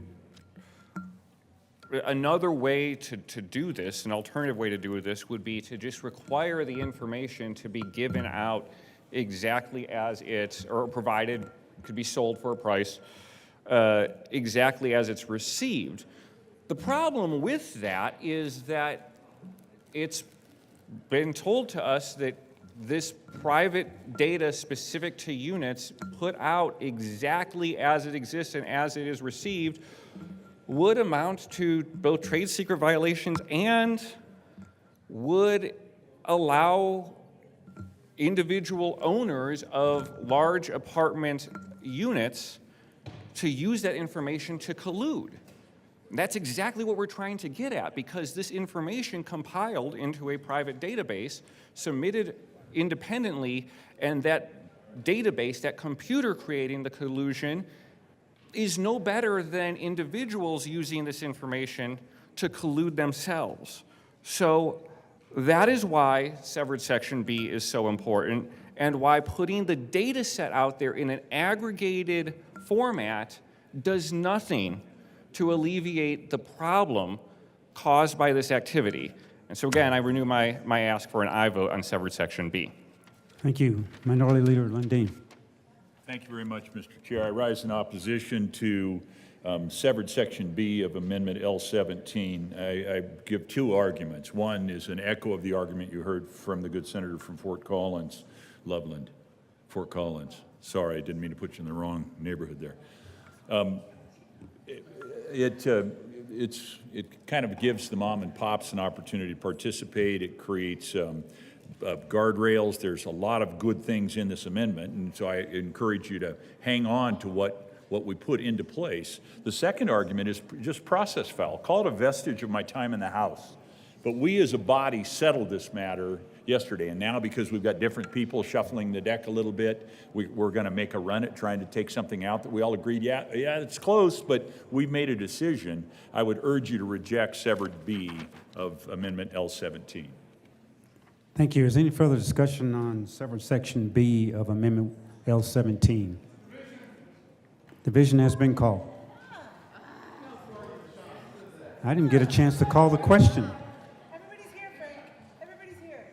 another way to do this, an alternative way to do this, would be to just require the information to be given out exactly as it's, or provided, could be sold for a price, exactly as it's received. The problem with that is that it's been told to us that this private data specific to units put out exactly as it exists and as it is received would amount to both trade secret violations and would allow individual owners of large apartment units to use that information to collude. And that's exactly what we're trying to get at, because this information compiled into a private database, submitted independently, and that database, that computer creating the collusion, is no better than individuals using this information to collude themselves. So that is why severed section B is so important, and why putting the data set out there in an aggregated format does nothing to alleviate the problem caused by this activity. And so again, I renew my ask for an aye vote on severed section B. Thank you. Minority Leader Lundin. Thank you very much, Mr. Chair. I rise in opposition to severed section B of Amendment L17. I give two arguments. One is an echo of the argument you heard from the good senator from Fort Collins, Loveland, Fort Collins. Sorry, I didn't mean to put you in the wrong neighborhood there. It kind of gives the mom and pops an opportunity to participate. It creates guardrails. There's a lot of good things in this amendment, and so I encourage you to hang on to what we put into place. The second argument is just process foul. Call it a vestige of my time in the House. But we as a body settled this matter yesterday. And now, because we've got different people shuffling the deck a little bit, we're going to make a run at trying to take something out that we all agreed, yeah, it's close, but we've made a decision. I would urge you to reject severed B of Amendment L17. Thank you. Is there any further discussion on severed section B of Amendment L17? Division has been called. I didn't get a chance to call the question. Everybody's here, Frank. Everybody's here.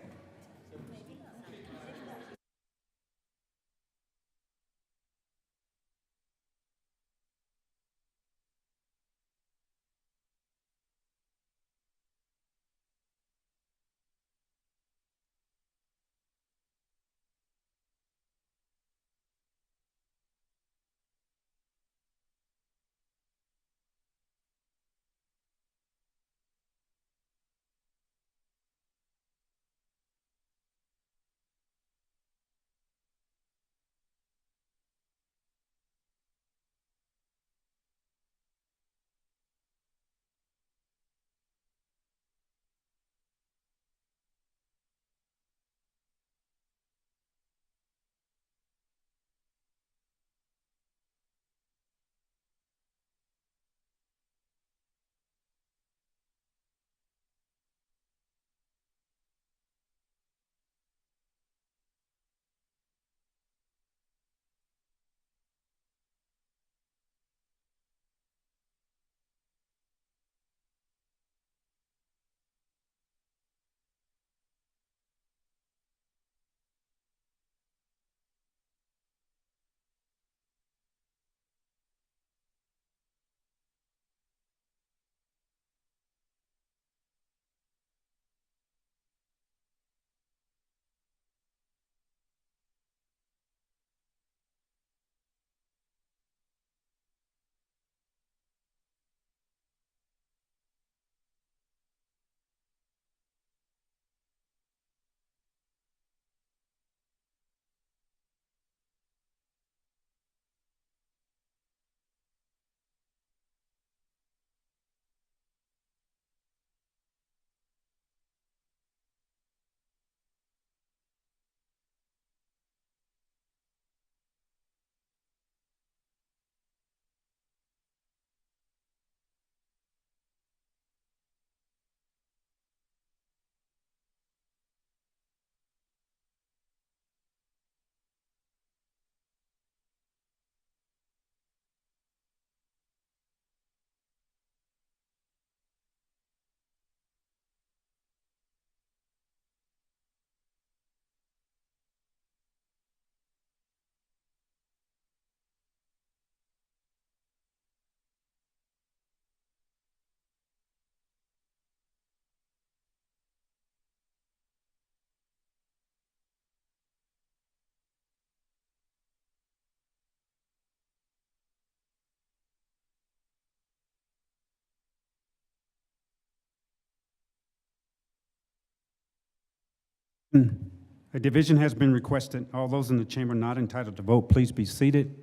A division has been requested. All those in the chamber not entitled to vote, please be seated.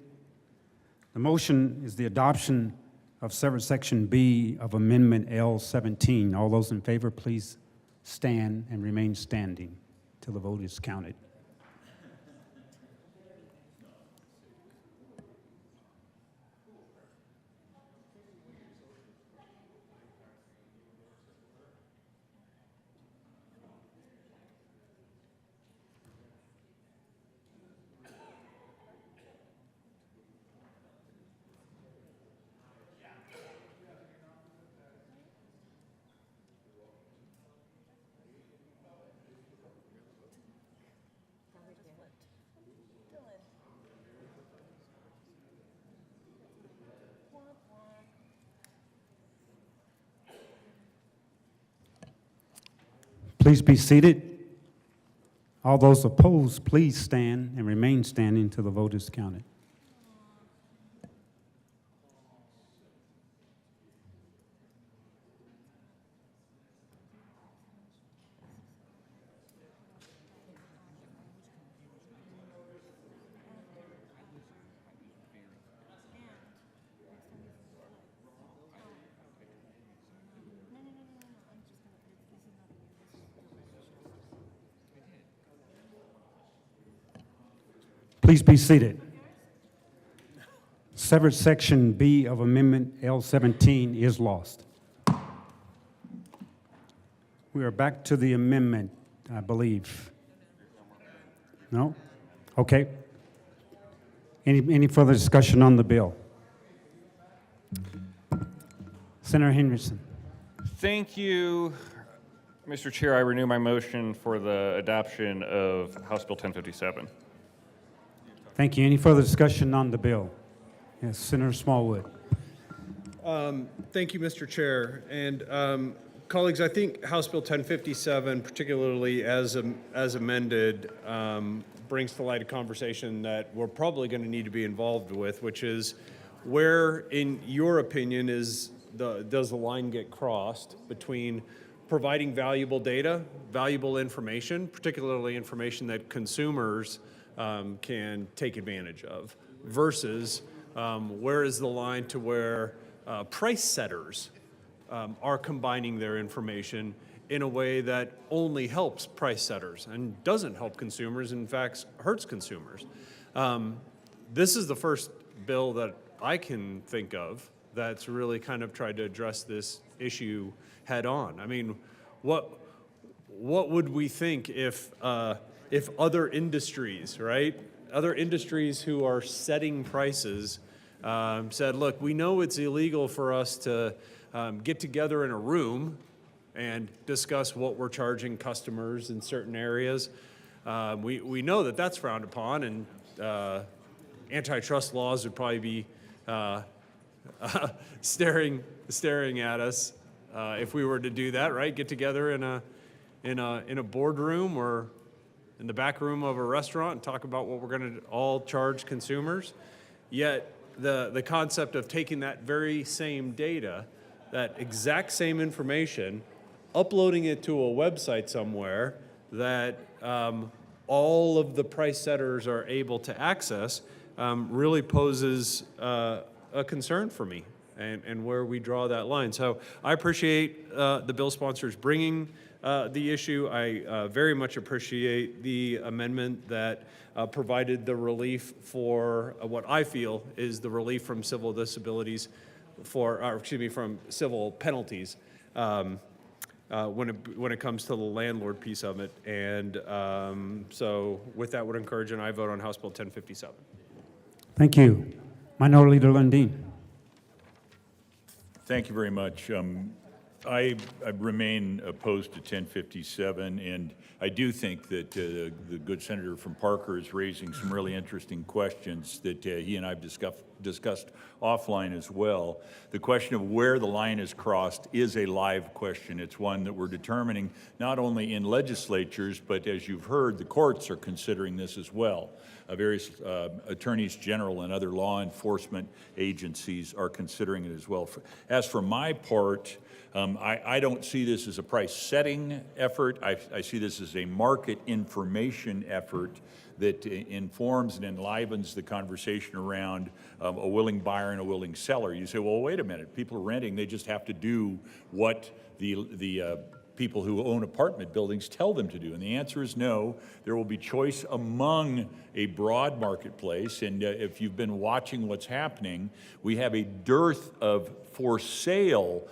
The motion is the adoption of severed section B of Amendment L17. All those in favor, please stand and remain standing till the vote is counted. Please be seated. All those opposed, please stand and remain standing until the vote is counted. Please be seated. Severed Section B of Amendment L17 is lost. We are back to the amendment, I believe. No? Okay. Any further discussion on the bill? Senator Henderson. Thank you, Mr. Chair. I renew my motion for the adoption of House Bill 1057. Thank you. Any further discussion on the bill? Yes, Senator Smallwood. Thank you, Mr. Chair. And colleagues, I think House Bill 1057, particularly as amended, brings to light a conversation that we're probably going to need to be involved with, which is where, in your opinion, does the line get crossed between providing valuable data, valuable information, particularly information that consumers can take advantage of, versus where is the line to where price setters are combining their information in a way that only helps price setters and doesn't help consumers, in fact, hurts consumers. This is the first bill that I can think of that's really kind of tried to address this issue head on. I mean, what would we think if other industries, right? Other industries who are setting prices said, look, we know it's illegal for us to get together in a room and discuss what we're charging customers in certain areas. We know that that's frowned upon, and antitrust laws would probably be staring at us if we were to do that, right? Get together in a boardroom or in the back room of a restaurant and talk about what we're going to all charge consumers. Yet the concept of taking that very same data, that exact same information, uploading it to a website somewhere that all of the price setters are able to access really poses a concern for me and where we draw that line. So I appreciate the bill sponsors bringing the issue. I very much appreciate the amendment that provided the relief for what I feel is the relief from civil disabilities from civil penalties when it comes to the landlord piece of it. And so with that, would encourage an aye vote on House Bill 1057. Thank you. Minority Leader Lundin. Thank you very much. I remain opposed to 1057, and I do think that the good senator from Parker is raising some really interesting questions that he and I have discussed offline as well. The question of where the line is crossed is a live question. It's one that we're determining not only in legislatures, but as you've heard, the courts are considering this as well. Various attorneys general and other law enforcement agencies are considering it as well. As for my part, I don't see this as a price-setting effort. I see this as a market information effort that informs and enlivens the conversation around a willing buyer and a willing seller. You say, well, wait a minute. People are renting. They just have to do what the people who own apartment buildings tell them to do? And the answer is no. There will be choice among a broad marketplace. And if you've been watching what's happening, we have a dearth of for sale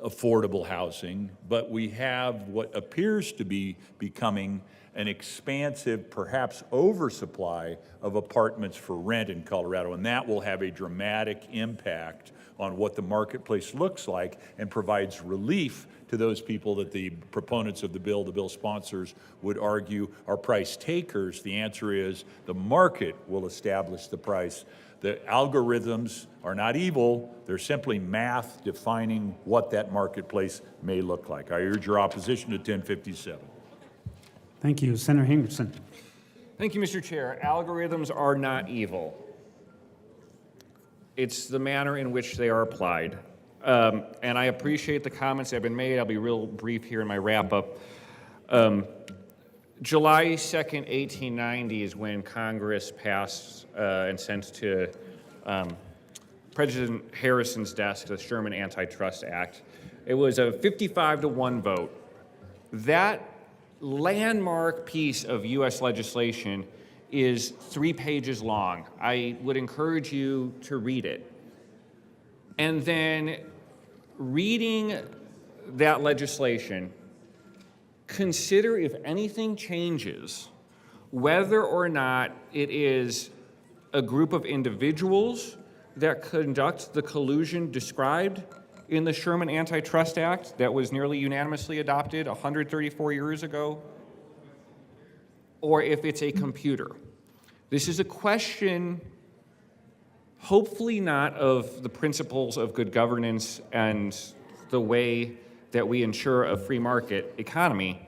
affordable housing, but we have what appears to be becoming an expansive, perhaps oversupply of apartments for rent in Colorado, and that will have a dramatic impact on what the marketplace looks like and provides relief to those people that the proponents of the bill sponsors would argue are price takers. The answer is the market will establish the price. The algorithms are not evil, they're simply math defining what that marketplace may look like. I urge your opposition to 1057. Thank you. Senator Henderson. Thank you, Mr. Chair. Algorithms are not evil. It's the manner in which they are applied. And I appreciate the comments that have been made. I'll be real brief here in my wrap-up. July 2nd, 1890 is when Congress passed and sent to President Harrison's desk the Sherman Antitrust Act. It was a 55-1 vote. That landmark piece of U.S. legislation is 3 pages long. I would encourage you to read it. And then reading that legislation, consider if anything changes, whether or not it is a group of individuals that conduct the collusion described in the Sherman Antitrust Act that was nearly unanimously adopted 134 years ago, or if it's a computer. This is a question, hopefully not of the principles of good governance and the way that we ensure a free market economy,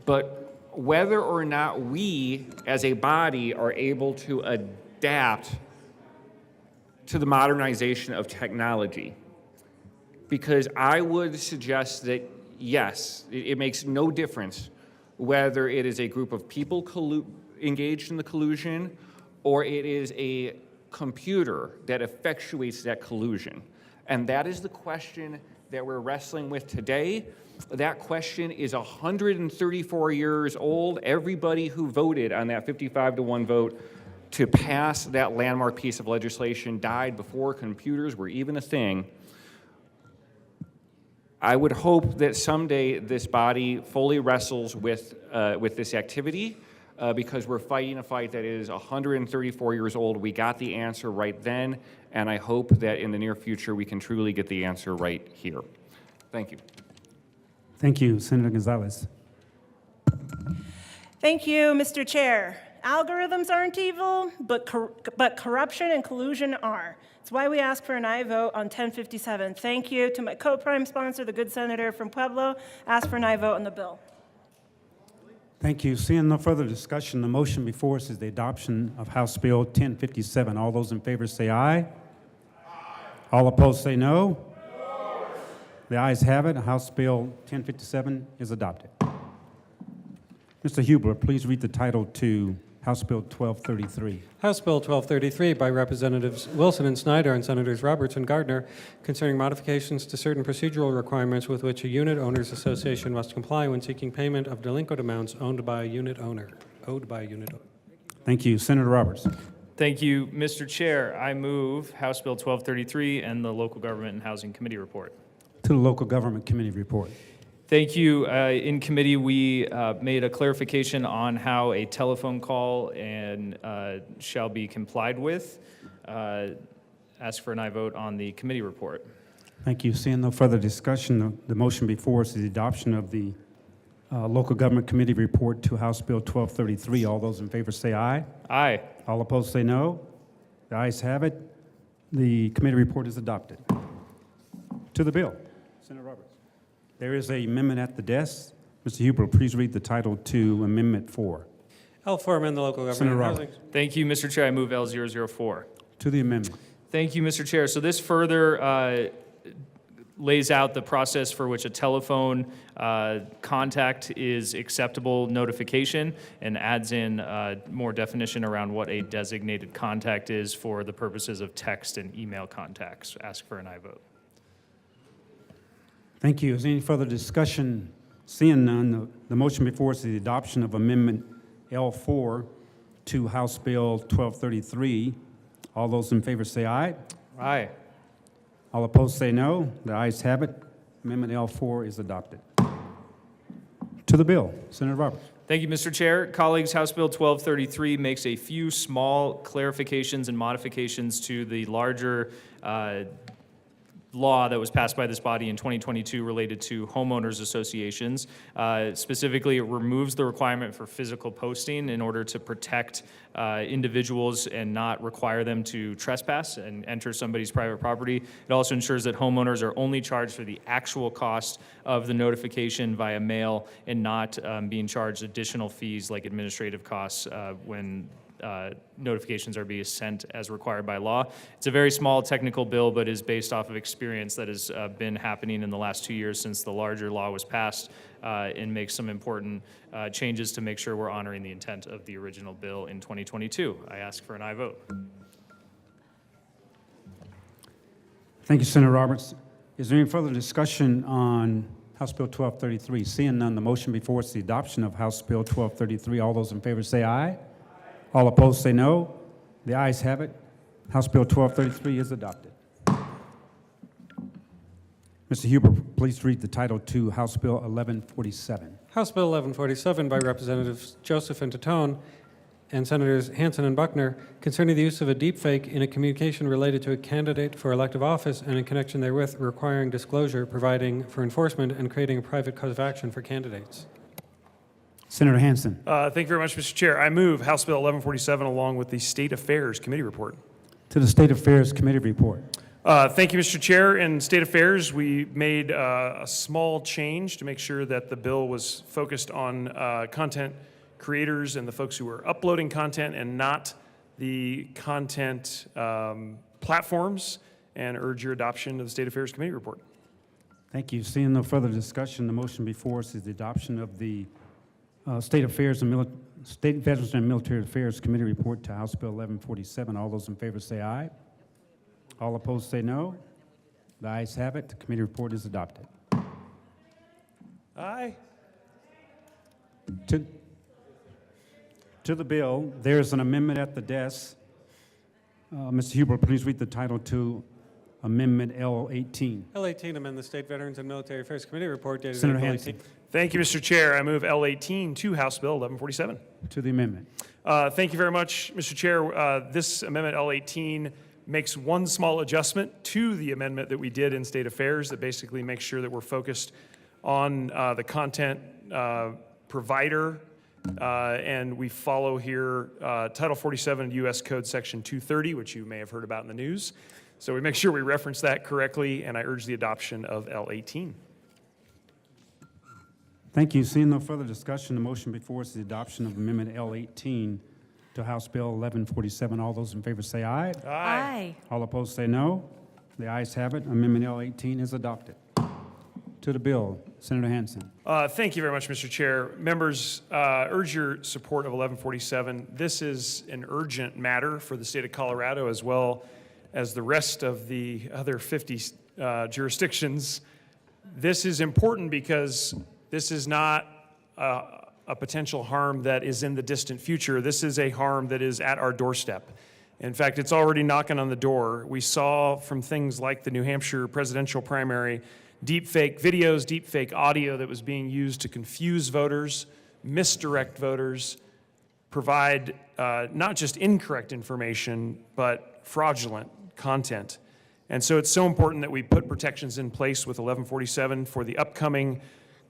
but whether or not we as a body are able to adapt to the modernization of technology. Because I would suggest that, yes, it makes no difference whether it is a group of people engaged in the collusion or it is a computer that effectuates that collusion. And that is the question that we're wrestling with today. That question is 134 years old. Everybody who voted on that 55-1 vote to pass that landmark piece of legislation died before computers were even a thing. I would hope that someday this body fully wrestles with this activity because we're fighting a fight that is 134 years old. We got the answer right then, and I hope that in the near future we can truly get the answer right here. Thank you. Thank you, Senator Gonzalez. Thank you, Mr. Chair. Algorithms aren't evil, but corruption and collusion are. It's why we ask for an aye vote on 1057. Thank you to my co-prime sponsor, the good senator from Pueblo. Ask for an aye vote on the bill. Thank you. Seeing no further discussion, the motion before us is the adoption of House Bill 1057. All those in favor say aye. Aye. All opposed say no. No. The ayes have it. House Bill 1057 is adopted. Mr. Hubler, please read the title to House Bill 1233. House Bill 1233 by Representatives Wilson and Snyder and Senators Roberts and Gardner concerning modifications to certain procedural requirements with which a unit owners association must comply when seeking payment of delinquent amounts owed by a unit owner. Thank you. Senator Roberts. Thank you, Mr. Chair. I move House Bill 1233 and the Local Government and Housing Committee report. To the Local Government Committee report. Thank you. In committee, we made a clarification on how a telephone call shall be complied with. Ask for an aye vote on the committee report. Thank you. Seeing no further discussion, the motion before us is the adoption of the Local Government Committee report to House Bill 1233. All those in favor say aye. Aye. All opposed say no. The ayes have it. The committee report is adopted. To the bill. Senator Roberts. There is an amendment at the desk. Mr. Huber, please read the title to Amendment 4. L4, amend the local government and housing. Thank you, Mr. Chair. I move L004. To the amendment. Thank you, Mr. Chair. So this further lays out the process for which a telephone contact is acceptable notification and adds in more definition around what a designated contact is for the purposes of text and email contacts. Ask for an aye vote. Thank you. Is there any further discussion? Seeing none, the motion before us is the adoption of Amendment L4 to House Bill 1233. All those in favor say aye. Aye. All opposed say no. The ayes have it. Amendment L4 is adopted. To the bill. Senator Roberts. Thank you, Mr. Chair. Colleagues, House Bill 1233 makes a few small clarifications and modifications to the larger law that was passed by this body in 2022 related to homeowners associations. Specifically, it removes the requirement for physical posting in order to protect individuals and not require them to trespass and enter somebody's private property. It also ensures that homeowners are only charged for the actual cost of the notification via mail and not being charged additional fees like administrative costs when notifications are being sent as required by law. It's a very small technical bill, but is based off of experience that has been happening in the last 2 years since the larger law was passed, and makes some important changes to make sure we're honoring the intent of the original bill in 2022. I ask for an aye vote. Thank you, Senator Roberts. Is there any further discussion on House Bill 1233? Seeing none, the motion before us is the adoption of House Bill 1233. All those in favor say aye. All opposed say no. The ayes have it. House Bill 1233 is adopted. Mr. Huber, please read the title to House Bill 1147. House Bill 1147 by Representatives Joseph and Tatone and Senators Hansen and Buckner concerning the use of a deepfake in a communication related to a candidate for elective office and in connection therewith requiring disclosure, providing for enforcement, and creating a private cause of action for candidates. Senator Hansen. Thank you very much, Mr. Chair. I move House Bill 1147 along with the State Affairs Committee report. To the State Affairs Committee report. Thank you, Mr. Chair. In State Affairs, we made a small change to make sure that the bill was focused on content creators and the folks who are uploading content and not the content platforms, and urge your adoption of the State Affairs Committee report. Thank you. Seeing no further discussion, the motion before us is the adoption of the State Affairs and State Veterans and Military Affairs Committee report to House Bill 1147. All those in favor say aye. All opposed say no. The ayes have it. The committee report is adopted. Aye. To the bill, there is an amendment at the desk. Mr. Huber, please read the title to Amendment L18. L18, amend the State Veterans and Military Affairs Committee report dated Senator April Hansen. 18th. Thank you, Mr. Chair. I move L18 to House Bill 1147. To the amendment. Thank you very much, Mr. Chair. This amendment L18 makes one small adjustment to the amendment that we did in State Affairs that basically makes sure that we're focused on the content provider, and we follow here Title 47 U.S. Code Section 230, which you may have heard about in the news. So we make sure we reference that correctly, and I urge the adoption of L18. Thank you. Seeing no further discussion, the motion before us is the adoption of Amendment L18 to House Bill 1147. All those in favor say aye. Aye. All opposed say no. The ayes have it. Amendment L18 is adopted. To the bill, Senator Hansen. Thank you very much, Mr. Chair. Members, urge your support of 1147. This is an urgent matter for the state of Colorado as well as the rest of the other 50 jurisdictions. This is important because this is not a potential harm that is in the distant future. This is a harm that is at our doorstep. In fact, it's already knocking on the door. We saw from things like the New Hampshire presidential primary, deepfake videos, deepfake audio that was being used to confuse voters, misdirect voters, provide not just incorrect information, but fraudulent content. And so it's so important that we put protections in place with 1147 for the upcoming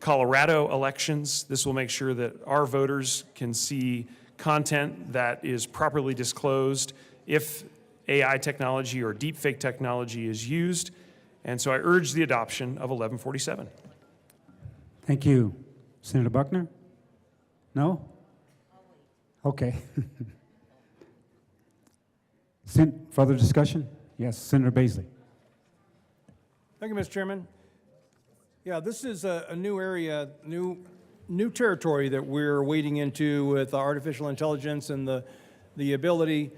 Colorado elections. This will make sure that our voters can see content that is properly disclosed if AI technology or deepfake technology is used. And so I urge the adoption of 1147. Thank you. Senator Buckner? No? Okay. Further discussion? Yes, Senator Baisley. Thank you, Mr. Chairman. Yeah, this is a new area, new territory that we're wading into with artificial intelligence and the ability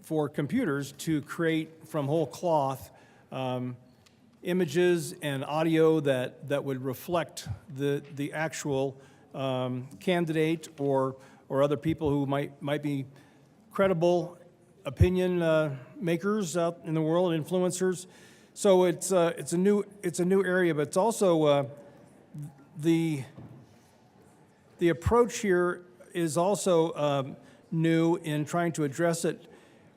for computers to create from whole cloth images and audio that would reflect the actual candidate or other people who might be credible opinion makers out in the world, influencers. So it's a new area, but it's also the approach here is also new in trying to address it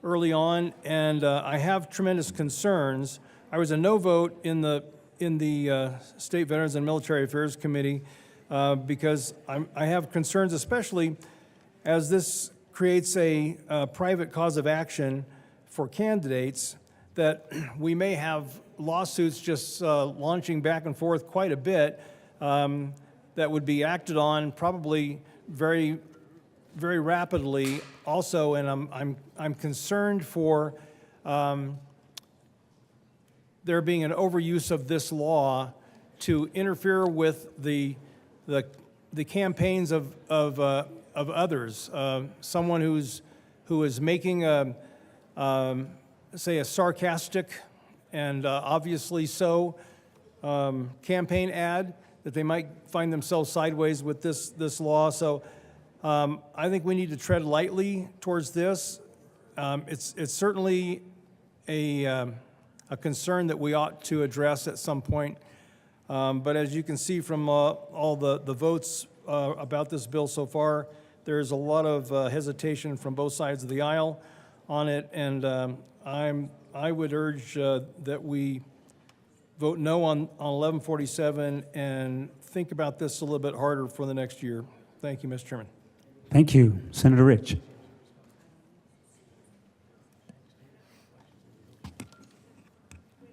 early on, and I have tremendous concerns. I was a no vote in the State Veterans and Military Affairs Committee because I have concerns, especially as this creates a private cause of action for candidates, that we may have lawsuits just launching back and forth quite a bit that would be acted on probably very, very rapidly also, and I'm concerned for there being an overuse of this law to interfere with the campaigns of others. Someone who is making say a sarcastic and obviously so campaign ad, that they might find themselves sideways with this law. So I think we need to tread lightly towards this. It's certainly a concern that we ought to address at some point. But as you can see from all the votes about this bill so far, there's a lot of hesitation from both sides of the aisle on it, and I would urge that we vote no on 1147 and think about this a little bit harder for the next year. Thank you, Mr. Chairman. Thank you. Senator Rich.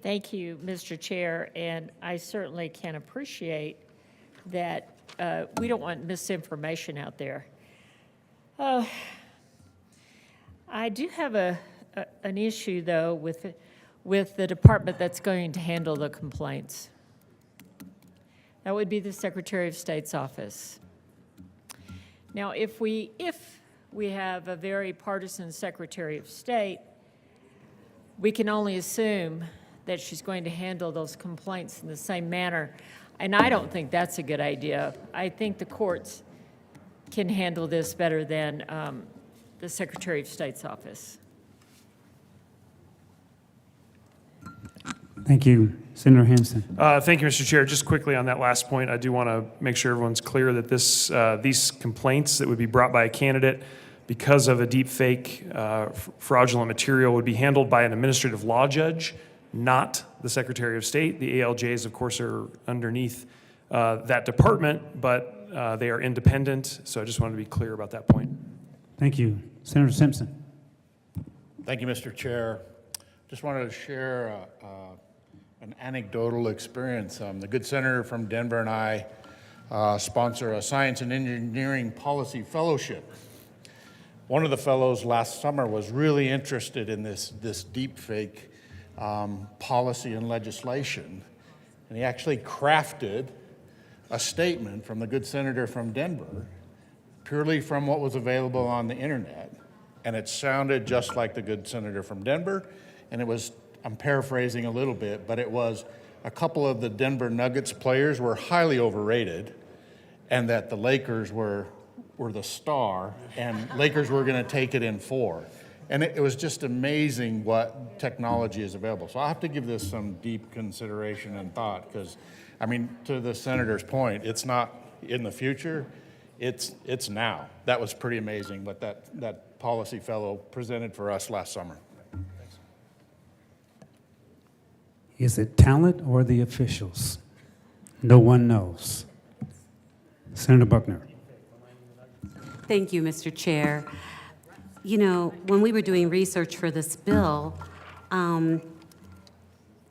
Thank you, Mr. Chair, and I certainly can appreciate that we don't want misinformation out there. I do have an issue, though, with the department that's going to handle the complaints. That would be the Secretary of State's office. Now, if we have a very partisan Secretary of State, we can only assume that she's going to handle those complaints in the same manner, and I don't think that's a good idea. I think the courts can handle this better than the Secretary of State's office. Thank you. Senator Hansen. Thank you, Mr. Chair. Just quickly on that last point, I do want to make sure everyone's clear that these complaints that would be brought by a candidate because of a deep fake fraudulent material would be handled by an administrative law judge, not the Secretary of State. The ALJs, of course, are underneath that department, but they are independent. So I just wanted to be clear about that point. Thank you. Senator Simpson. Thank you, Mr. Chair. Just wanted to share an anecdotal experience. The good senator from Denver and I sponsor a science and engineering policy fellowship. One of the fellows last summer was really interested in this deep fake policy and legislation, and he actually crafted a statement from the good senator from Denver purely from what was available on the internet, and it sounded just like the good senator from Denver, and it was, I'm paraphrasing a little bit, but it was a couple of the Denver Nuggets players were highly overrated, and that the Lakers were the star, and Lakers were going to take it in 4. And it was just amazing what technology is available. So I have to give this some deep consideration and thought, because, I mean, to the senator's point, it's not in the future, it's now. That was pretty amazing what that policy fellow presented for us last summer. Is it talent or the officials? No one knows. Senator Buckner. Thank you, Mr. Chair. You know, when we were doing research for this bill,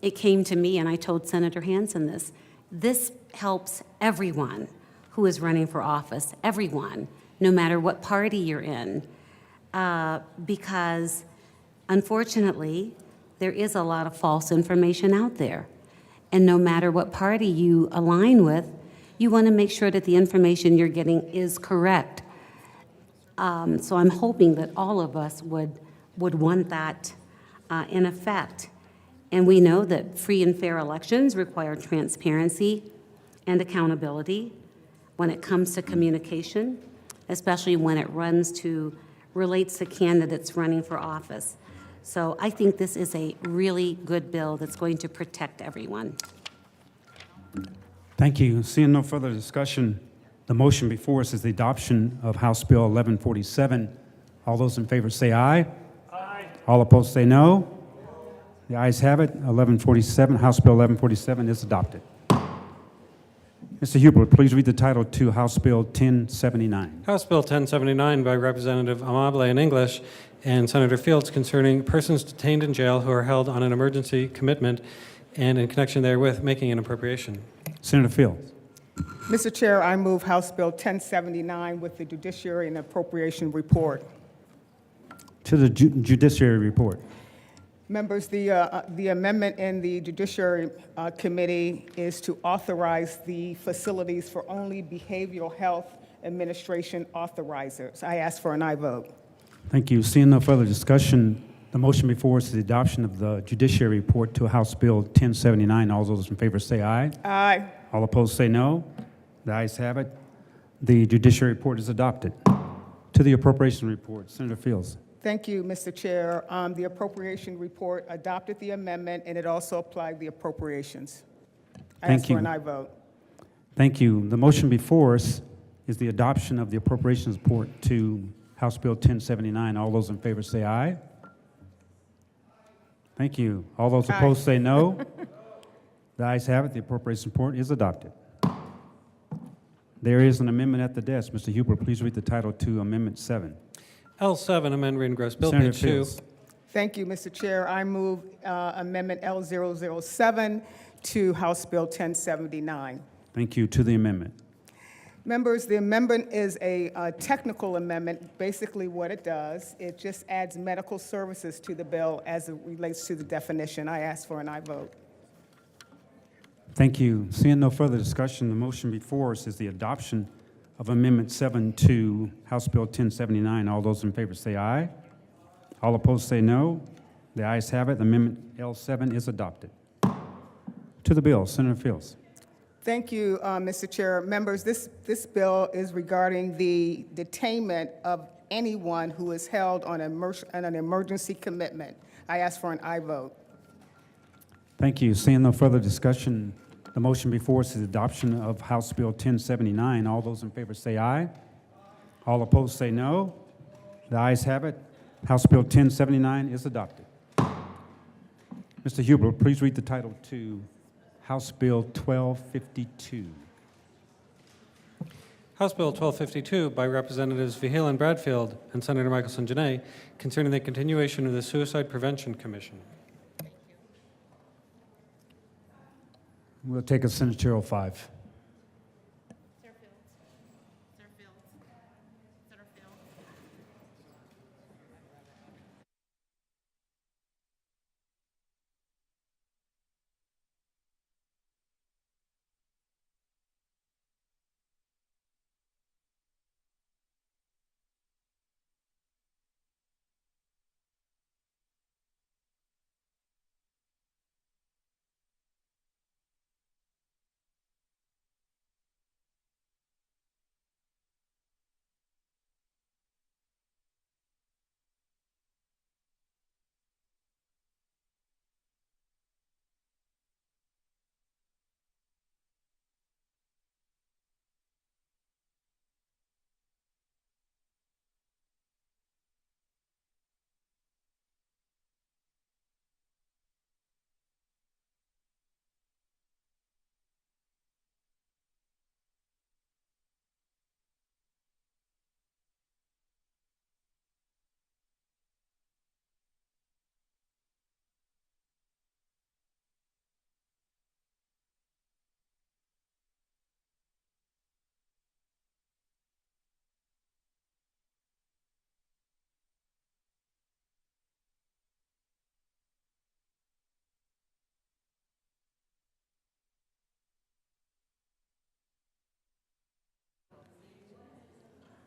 it came to me, and I told Senator Hansen this. This helps everyone who is running for office, everyone, no matter what party you're in, because unfortunately, there is a lot of false information out there. And no matter what party you align with, you want to make sure that the information you're getting is correct. So I'm hoping that all of us would want that in effect. And we know that free and fair elections require transparency and accountability when it comes to communication, especially when it relates to candidates running for office. So I think this is a really good bill that's going to protect everyone. Thank you. Seeing no further discussion, the motion before us is the adoption of House Bill 1147. All those in favor say aye. Aye. All opposed say no. The ayes have it. 1147, House Bill 1147 is adopted. Mr. Hubert, please read the title to House Bill 1079. House Bill 1079 by Representative Amable in English and Senator Fields concerning persons detained in jail who are held on an emergency commitment and in connection therewith making an appropriation. Senator Fields. Mr. Chair, I move House Bill 1079 with the Judiciary and Appropriation Report. To the Judiciary Report. Members, the amendment in the Judiciary Committee is to authorize the facilities for only Behavioral Health Administration authorizers. I ask for an aye vote. Thank you. Seeing no further discussion, the motion before us is the adoption of the Judiciary Report to House Bill 1079. All those in favor say aye. Aye. All opposed say no. The ayes have it. The Judiciary Report is adopted. To the appropriation report, Senator Fields. Thank you, Mr. Chair. The appropriation report adopted the amendment, and it also applied the appropriations. I Thank ask for you. an aye vote. Thank you. The motion before us is the adoption of the appropriations report to House Bill 1079. All those in favor say aye. Thank you. All those opposed say no. The ayes have it. The appropriations report is adopted. There is an amendment at the desk. Mr. Huber, please read the title to Amendment 7. L7, amend read and gross bill, Senator page 2. Fields. Thank you, Mr. Chair. I move Amendment L007 to House Bill 1079. Thank you. To the amendment. Members, the amendment is a technical amendment. Basically what it does, it just adds medical services to the bill as it relates to the definition. I ask for an aye vote. Thank you. Seeing no further discussion, the motion before us is the adoption of Amendment 7 to House Bill 1079. All those in favor say aye. All opposed say no. The ayes have it. Amendment L7 is adopted. To the bill, Senator Fields. Thank you, Mr. Chair. Members, this bill is regarding the detainment of anyone who is held on an emergency commitment. I ask for an aye vote. Thank you. Seeing no further discussion, the motion before us is adoption of House Bill 1079. All those in favor say aye. All opposed say no. The ayes have it. House Bill 1079 is adopted. Mr. Huber, please read the title to House Bill 1252. House Bill 1252 by Representatives Vihil and Bradfield and Senator Michelson-Janay concerning the continuation of the Suicide Prevention Commission. We'll take a senatorial 5.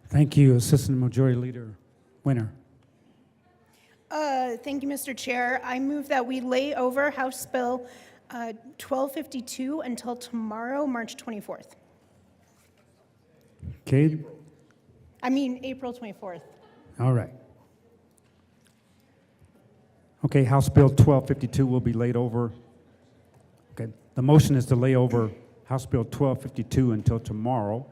Thank you, Assistant Majority Leader Winner. Thank you, Mr. Chair. I move that we lay over House Bill 1252 until tomorrow, March 24th. Okay, April 24th. all right. Okay, House Bill 1252 will be laid over. Okay, the motion is to lay over House Bill 1252 until tomorrow,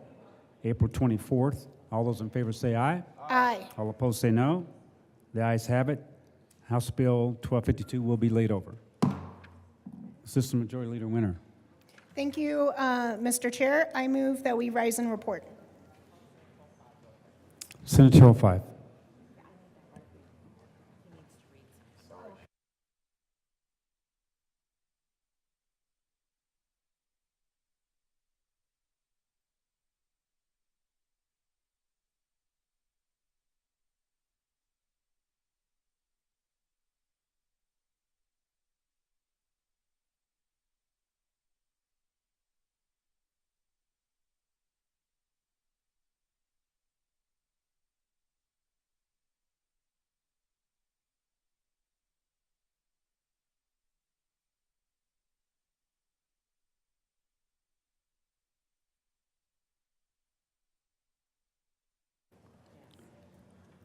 April 24th. All those in favor say aye. Aye. All opposed say no. The ayes have it. House Bill 1252 will be laid over. Assistant Majority Leader Winner. Thank you, Mr. Chair. I move that we rise and report. Senatorial 5.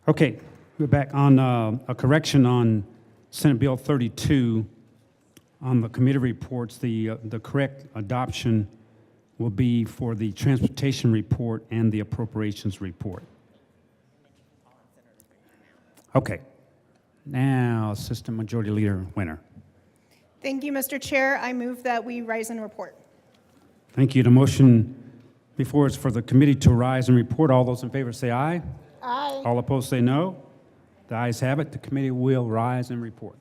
Okay, we're back on a correction on Senate Bill 32. On the committee reports, the correct adoption will be for the transportation report and the appropriations report. Okay. Now, Assistant Majority Leader Winner. Thank you, Mr. Chair. I move that we rise and report. Thank you. The motion before is for the committee to rise and report. All those in favor say aye. Aye. All opposed say no. The ayes have it. The committee will rise and report.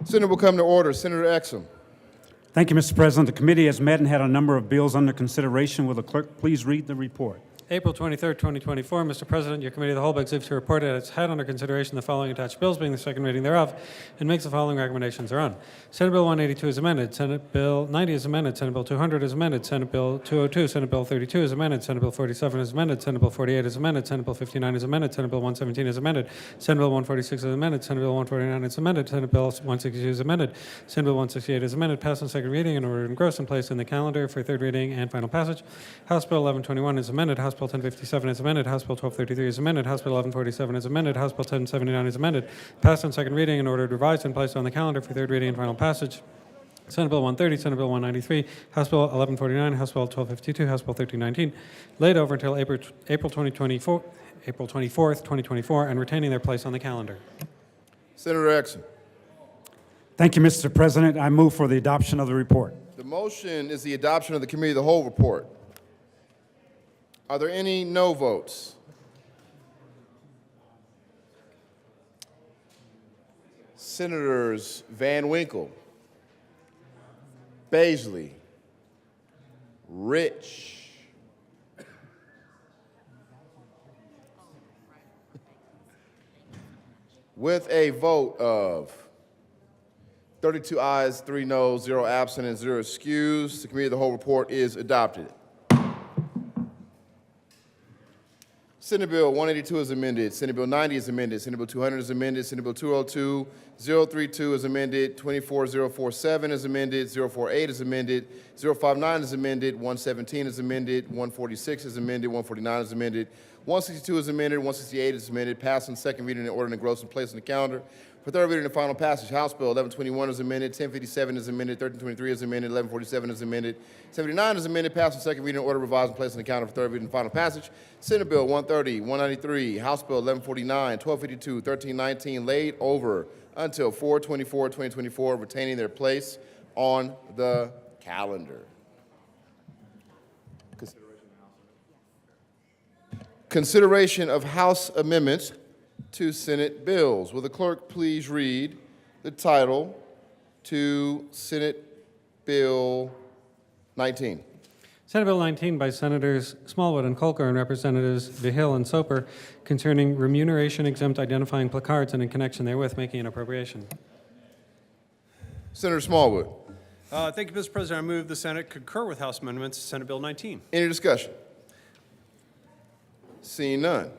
Senate will come to order. Senator Exum. Thank you, Mr. President. The committee has met and had a number of bills under consideration. Will the clerk please read the report? April 23rd, 2024. Mr. President, your committee of the whole begs leave to report that it's had under consideration the following attached bills, being the second reading thereof, and makes the following recommendations thereon. Senate Bill 182 is amended. Senate Bill 90 is amended. Senate Bill 200 is amended. Senate Bill 202, Senate Bill 32 is amended. Senate Bill 47 is amended. Senate Bill 48 is amended. Senate Bill 59 is amended. Senate Bill 117 is amended. Senate Bill 146 is amended. Senate Bill 149 is amended. Senate Bill 162 is amended. Senate Bill 168 is amended. Passed on second reading and ordered engrossed and placed in the calendar for third reading and final passage. House Bill 1121 is amended. House Bill 1057 is amended. House Bill 1233 is amended. House Bill 1147 is amended. House Bill 1079 is amended. Passed on second reading and ordered revised and placed on the calendar for third reading and final passage. Senate Bill 130, Senate Bill 193, House Bill 1149, House Bill 1252, House Bill 1319, laid over until April 24th, 2024, and retaining their place on the calendar. Senator Exum. Thank you, Mr. President. I move for the adoption of the report. The motion is the adoption of the committee of the whole report. Are there any no votes? Senators Van Winkle, Baisley, Rich, with a vote of 32 ayes, 3 noes, 0 absent, and 0 excused, the committee of the whole report is adopted. Senate Bill 182 is amended. Senate Bill 90 is amended. Senate Bill 200 is amended. Senate Bill 202, 032 is amended. 24047 is amended. 048 is amended. 059 is amended. 117 is amended. 146 is amended. 149 is amended. 162 is amended. 168 is amended. Passed on second reading and ordered engrossed and placed on the calendar for third reading and final passage. House Bill 1121 is amended. 1057 is amended. 1323 is amended. 1147 is amended. 79 is amended. Passed on second reading and ordered revised and placed on the calendar for third reading and final passage. Senate Bill 130, 193, House Bill 1149, 1252, 1319 laid over until 4/24/2024, retaining their place on the calendar. Consideration of House amendments to Senate bills. Will the clerk please read the title to Senate Bill 19? Senate Bill 19 by Senators Smallwood and Colker and Representatives Vihil and Soper concerning remuneration exempt identifying placards and in connection therewith making an appropriation. Senator Smallwood. Thank you, Mr. President. I move the Senate concur with House amendments to Senate Bill 19. Any discussion? Seeing none.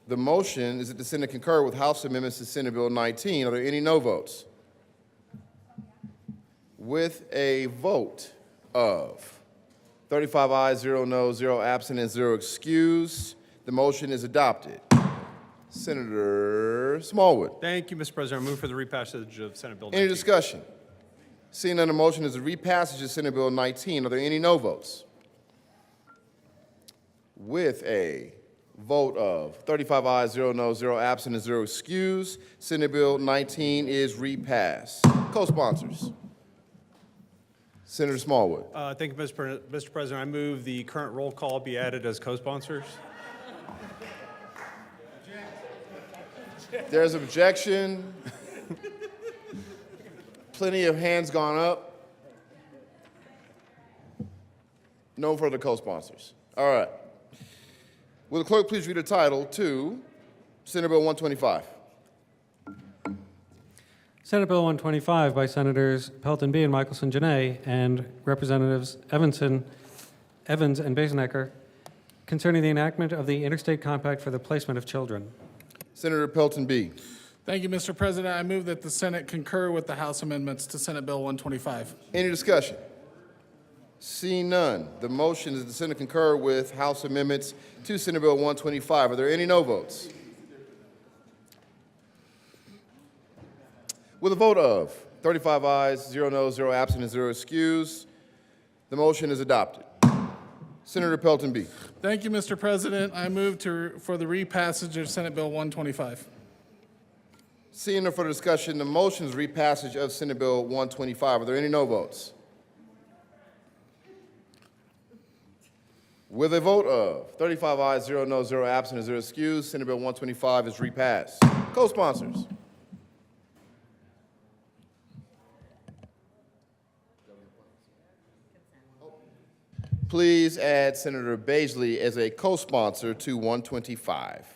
The motion is that the Senate concur with House amendments to Senate Bill 19. Are there any no votes? With a vote of 35 ayes, 0 noes, 0 absent, and 0 excused, the motion is adopted. Senator Smallwood. Thank you, Mr. President. I move for the repassage of Senate Bill 19. Any discussion? Seeing none, the motion is a repassage of Senate Bill 19. Are there any no votes? With a vote of 35 ayes, 0 noes, 0 absent, and 0 excused, Senate Bill 19 is repassed. Co-sponsors. Senator Smallwood. Thank you, Mr. President. I move the current roll call be added as co-sponsors. There's objection. Plenty of hands gone up. No further co-sponsors. All right. Will the clerk please read the title to Senate Bill 125? Senate Bill 125 by Senators Pelton B. and Michelson Janay and Representatives Evans and Basenecker concerning the enactment of the Interstate Compact for the Placement of Children. Senator Pelton B. Thank you, Mr. President. I move that the Senate concur with the House amendments to Senate Bill 125. Any discussion? Seeing none, the motion is the Senate concur with House amendments to Senate Bill 125. Are there any no votes? With a vote of 35 ayes, 0 noes, 0 absent, and 0 excused, the motion is adopted. Senator Pelton B. Thank you, Mr. President. I move for the repassage of Senate Bill 125. Seeing no further discussion, the motion is repassage of Senate Bill 125. Are there any no votes? With a vote of 35 ayes, 0 noes, 0 absent, and 0 excused, Senate Bill 125 is repassed. Co-sponsors. Please add Senator Baisley as a co-sponsor to 125.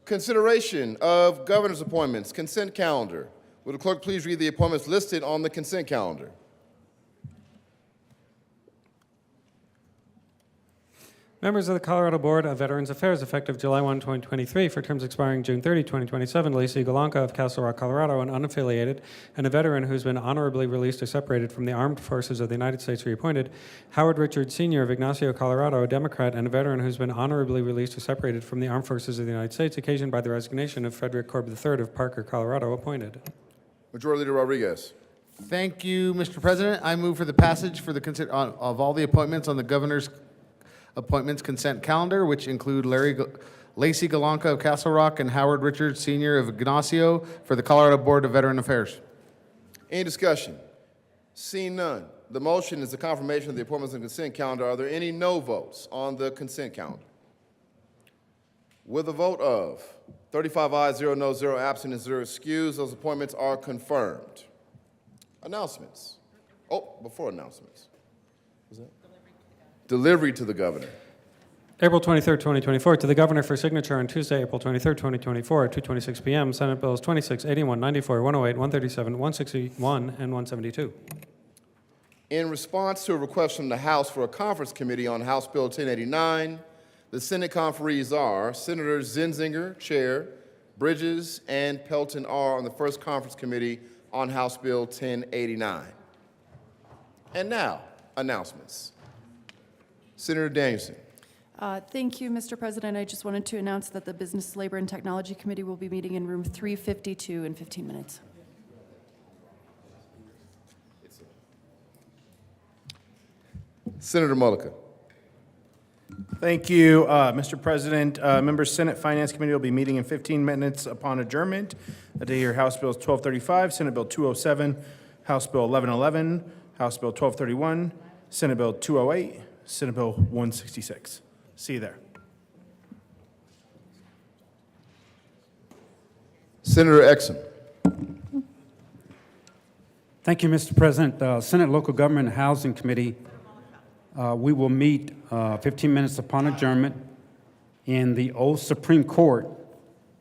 Consideration of governor's appointments, consent calendar. Will the clerk please read the appointments listed on the consent calendar? Members of the Colorado Board of Veterans Affairs effective July 1, 2023 for terms expiring June 30, 2027, Lacey Galanka of Castle Rock, Colorado, an unaffiliated and a veteran who's been honorably released or separated from the Armed Forces of the United States reappointed. Howard Richards Sr. of Ignacio, Colorado, a Democrat and a veteran who's been honorably released or separated from the Armed Forces of the United States, occasioned by the resignation of Frederick Korb III of Parker, Colorado, appointed. Majority Leader Rodriguez. Thank you, Mr. President. I move for the passage for the of all the appointments on the governor's appointments consent calendar, which include Lacey Galanka of Castle Rock and Howard Richards Sr. of Ignacio for the Colorado Board of Veteran Affairs. Any discussion? Seeing none, the motion is the confirmation of the appointments on the consent calendar. Are there any no votes on the consent calendar? With a vote of 35 ayes, 0 noes, 0 absent, and 0 excused, those appointments are confirmed. Announcements. Oh, before announcements. Was that? Delivery to the governor. April 23, 2024, to the governor for signature on Tuesday, April 23, 2024, at 2:26 p.m., Senate Bills 26, 81, 94, 108, 137, 161, and 172. In response to a request from the House for a conference committee on House Bill 1089, the Senate conferees are Senators Zenzinger, Chair, Bridges, and Pelton R. on the first conference committee on House Bill 1089. And now, announcements. Senator Danielson. Thank you, Mr. President. I just wanted to announce that the Business, Labor, and Technology Committee will be meeting in room 352 in 15 minutes. Senator Mullica. Thank you, Mr. President. Members, Senate Finance Committee will be meeting in 15 minutes upon adjournment to hear House Bills 1235, Senate Bill 207, House Bill 1111, House Bill 1231, Senate Bill 208, Senate Bill 166. See you there. Senator Exum. Thank you, Mr. President. Senate Local Government and Housing Committee, we will meet 15 minutes upon adjournment in the old Supreme Court,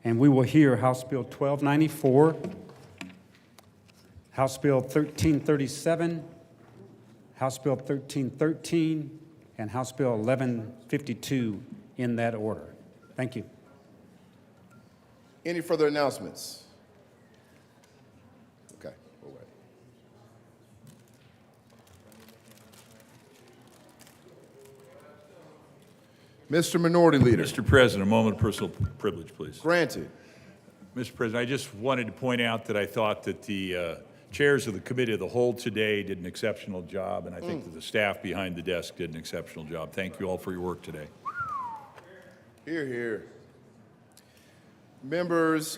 and we will hear House Bill 1294, House Bill 1337, House Bill 1313, and House Bill 1152 in that order. Thank you. Any further announcements? Okay, we'll wait. Mr. Minority Leader. Mr. President, a moment of personal privilege, please. Granted. Mr. President, I just wanted to point out that I thought that the chairs of the Committee of the Whole today did an exceptional job, and I think that the staff behind the desk did an exceptional job. Thank you all for your work today. Hear, hear. Members,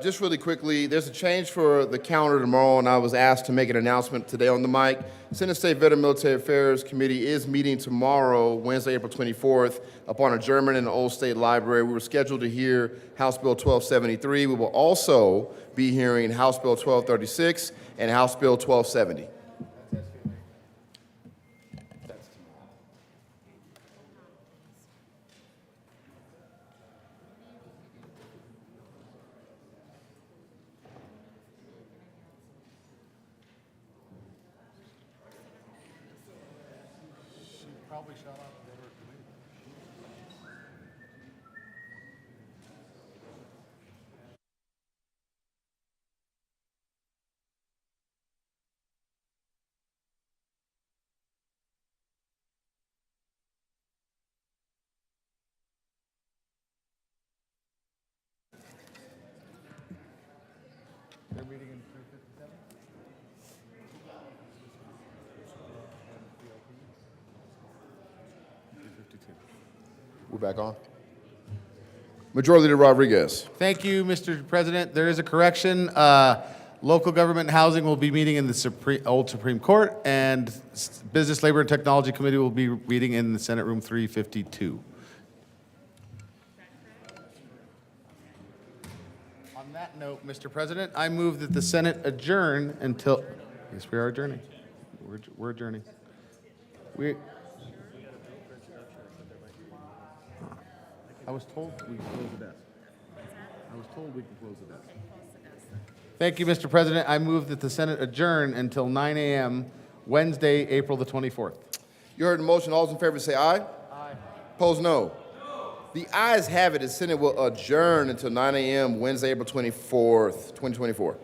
just really quickly, there's a change for the calendar tomorrow, and I was asked to make an announcement today on the mic. Senate State Veteran Military Affairs Committee is meeting tomorrow, Wednesday, April 24th, upon adjournment in the Old State Library. We were scheduled to hear House Bill 1273. We will also be hearing House Bill 1236 and House Bill 1270. Probably shot off the other committee. They're meeting in 357? We're back on. Majority Leader Rodriguez. Thank you, Mr. President. There is a correction. Local government and housing will be meeting in the old Supreme Court, and Business, Labor, and Technology Committee will be meeting in the Senate Room 352. On that note, Mr. President, I move that the Senate adjourn until, yes, we are adjourning. We're adjourning. I was told we could close the desk. I was told we could close the desk. Thank you, Mr. President. I move that the Senate adjourn until 9 a.m. Wednesday, April the 24th. You heard the motion. All those in favor say aye. Aye. Opposed, no. The ayes have it. The Senate will adjourn until 9 a.m. Wednesday, April 24th, 2024.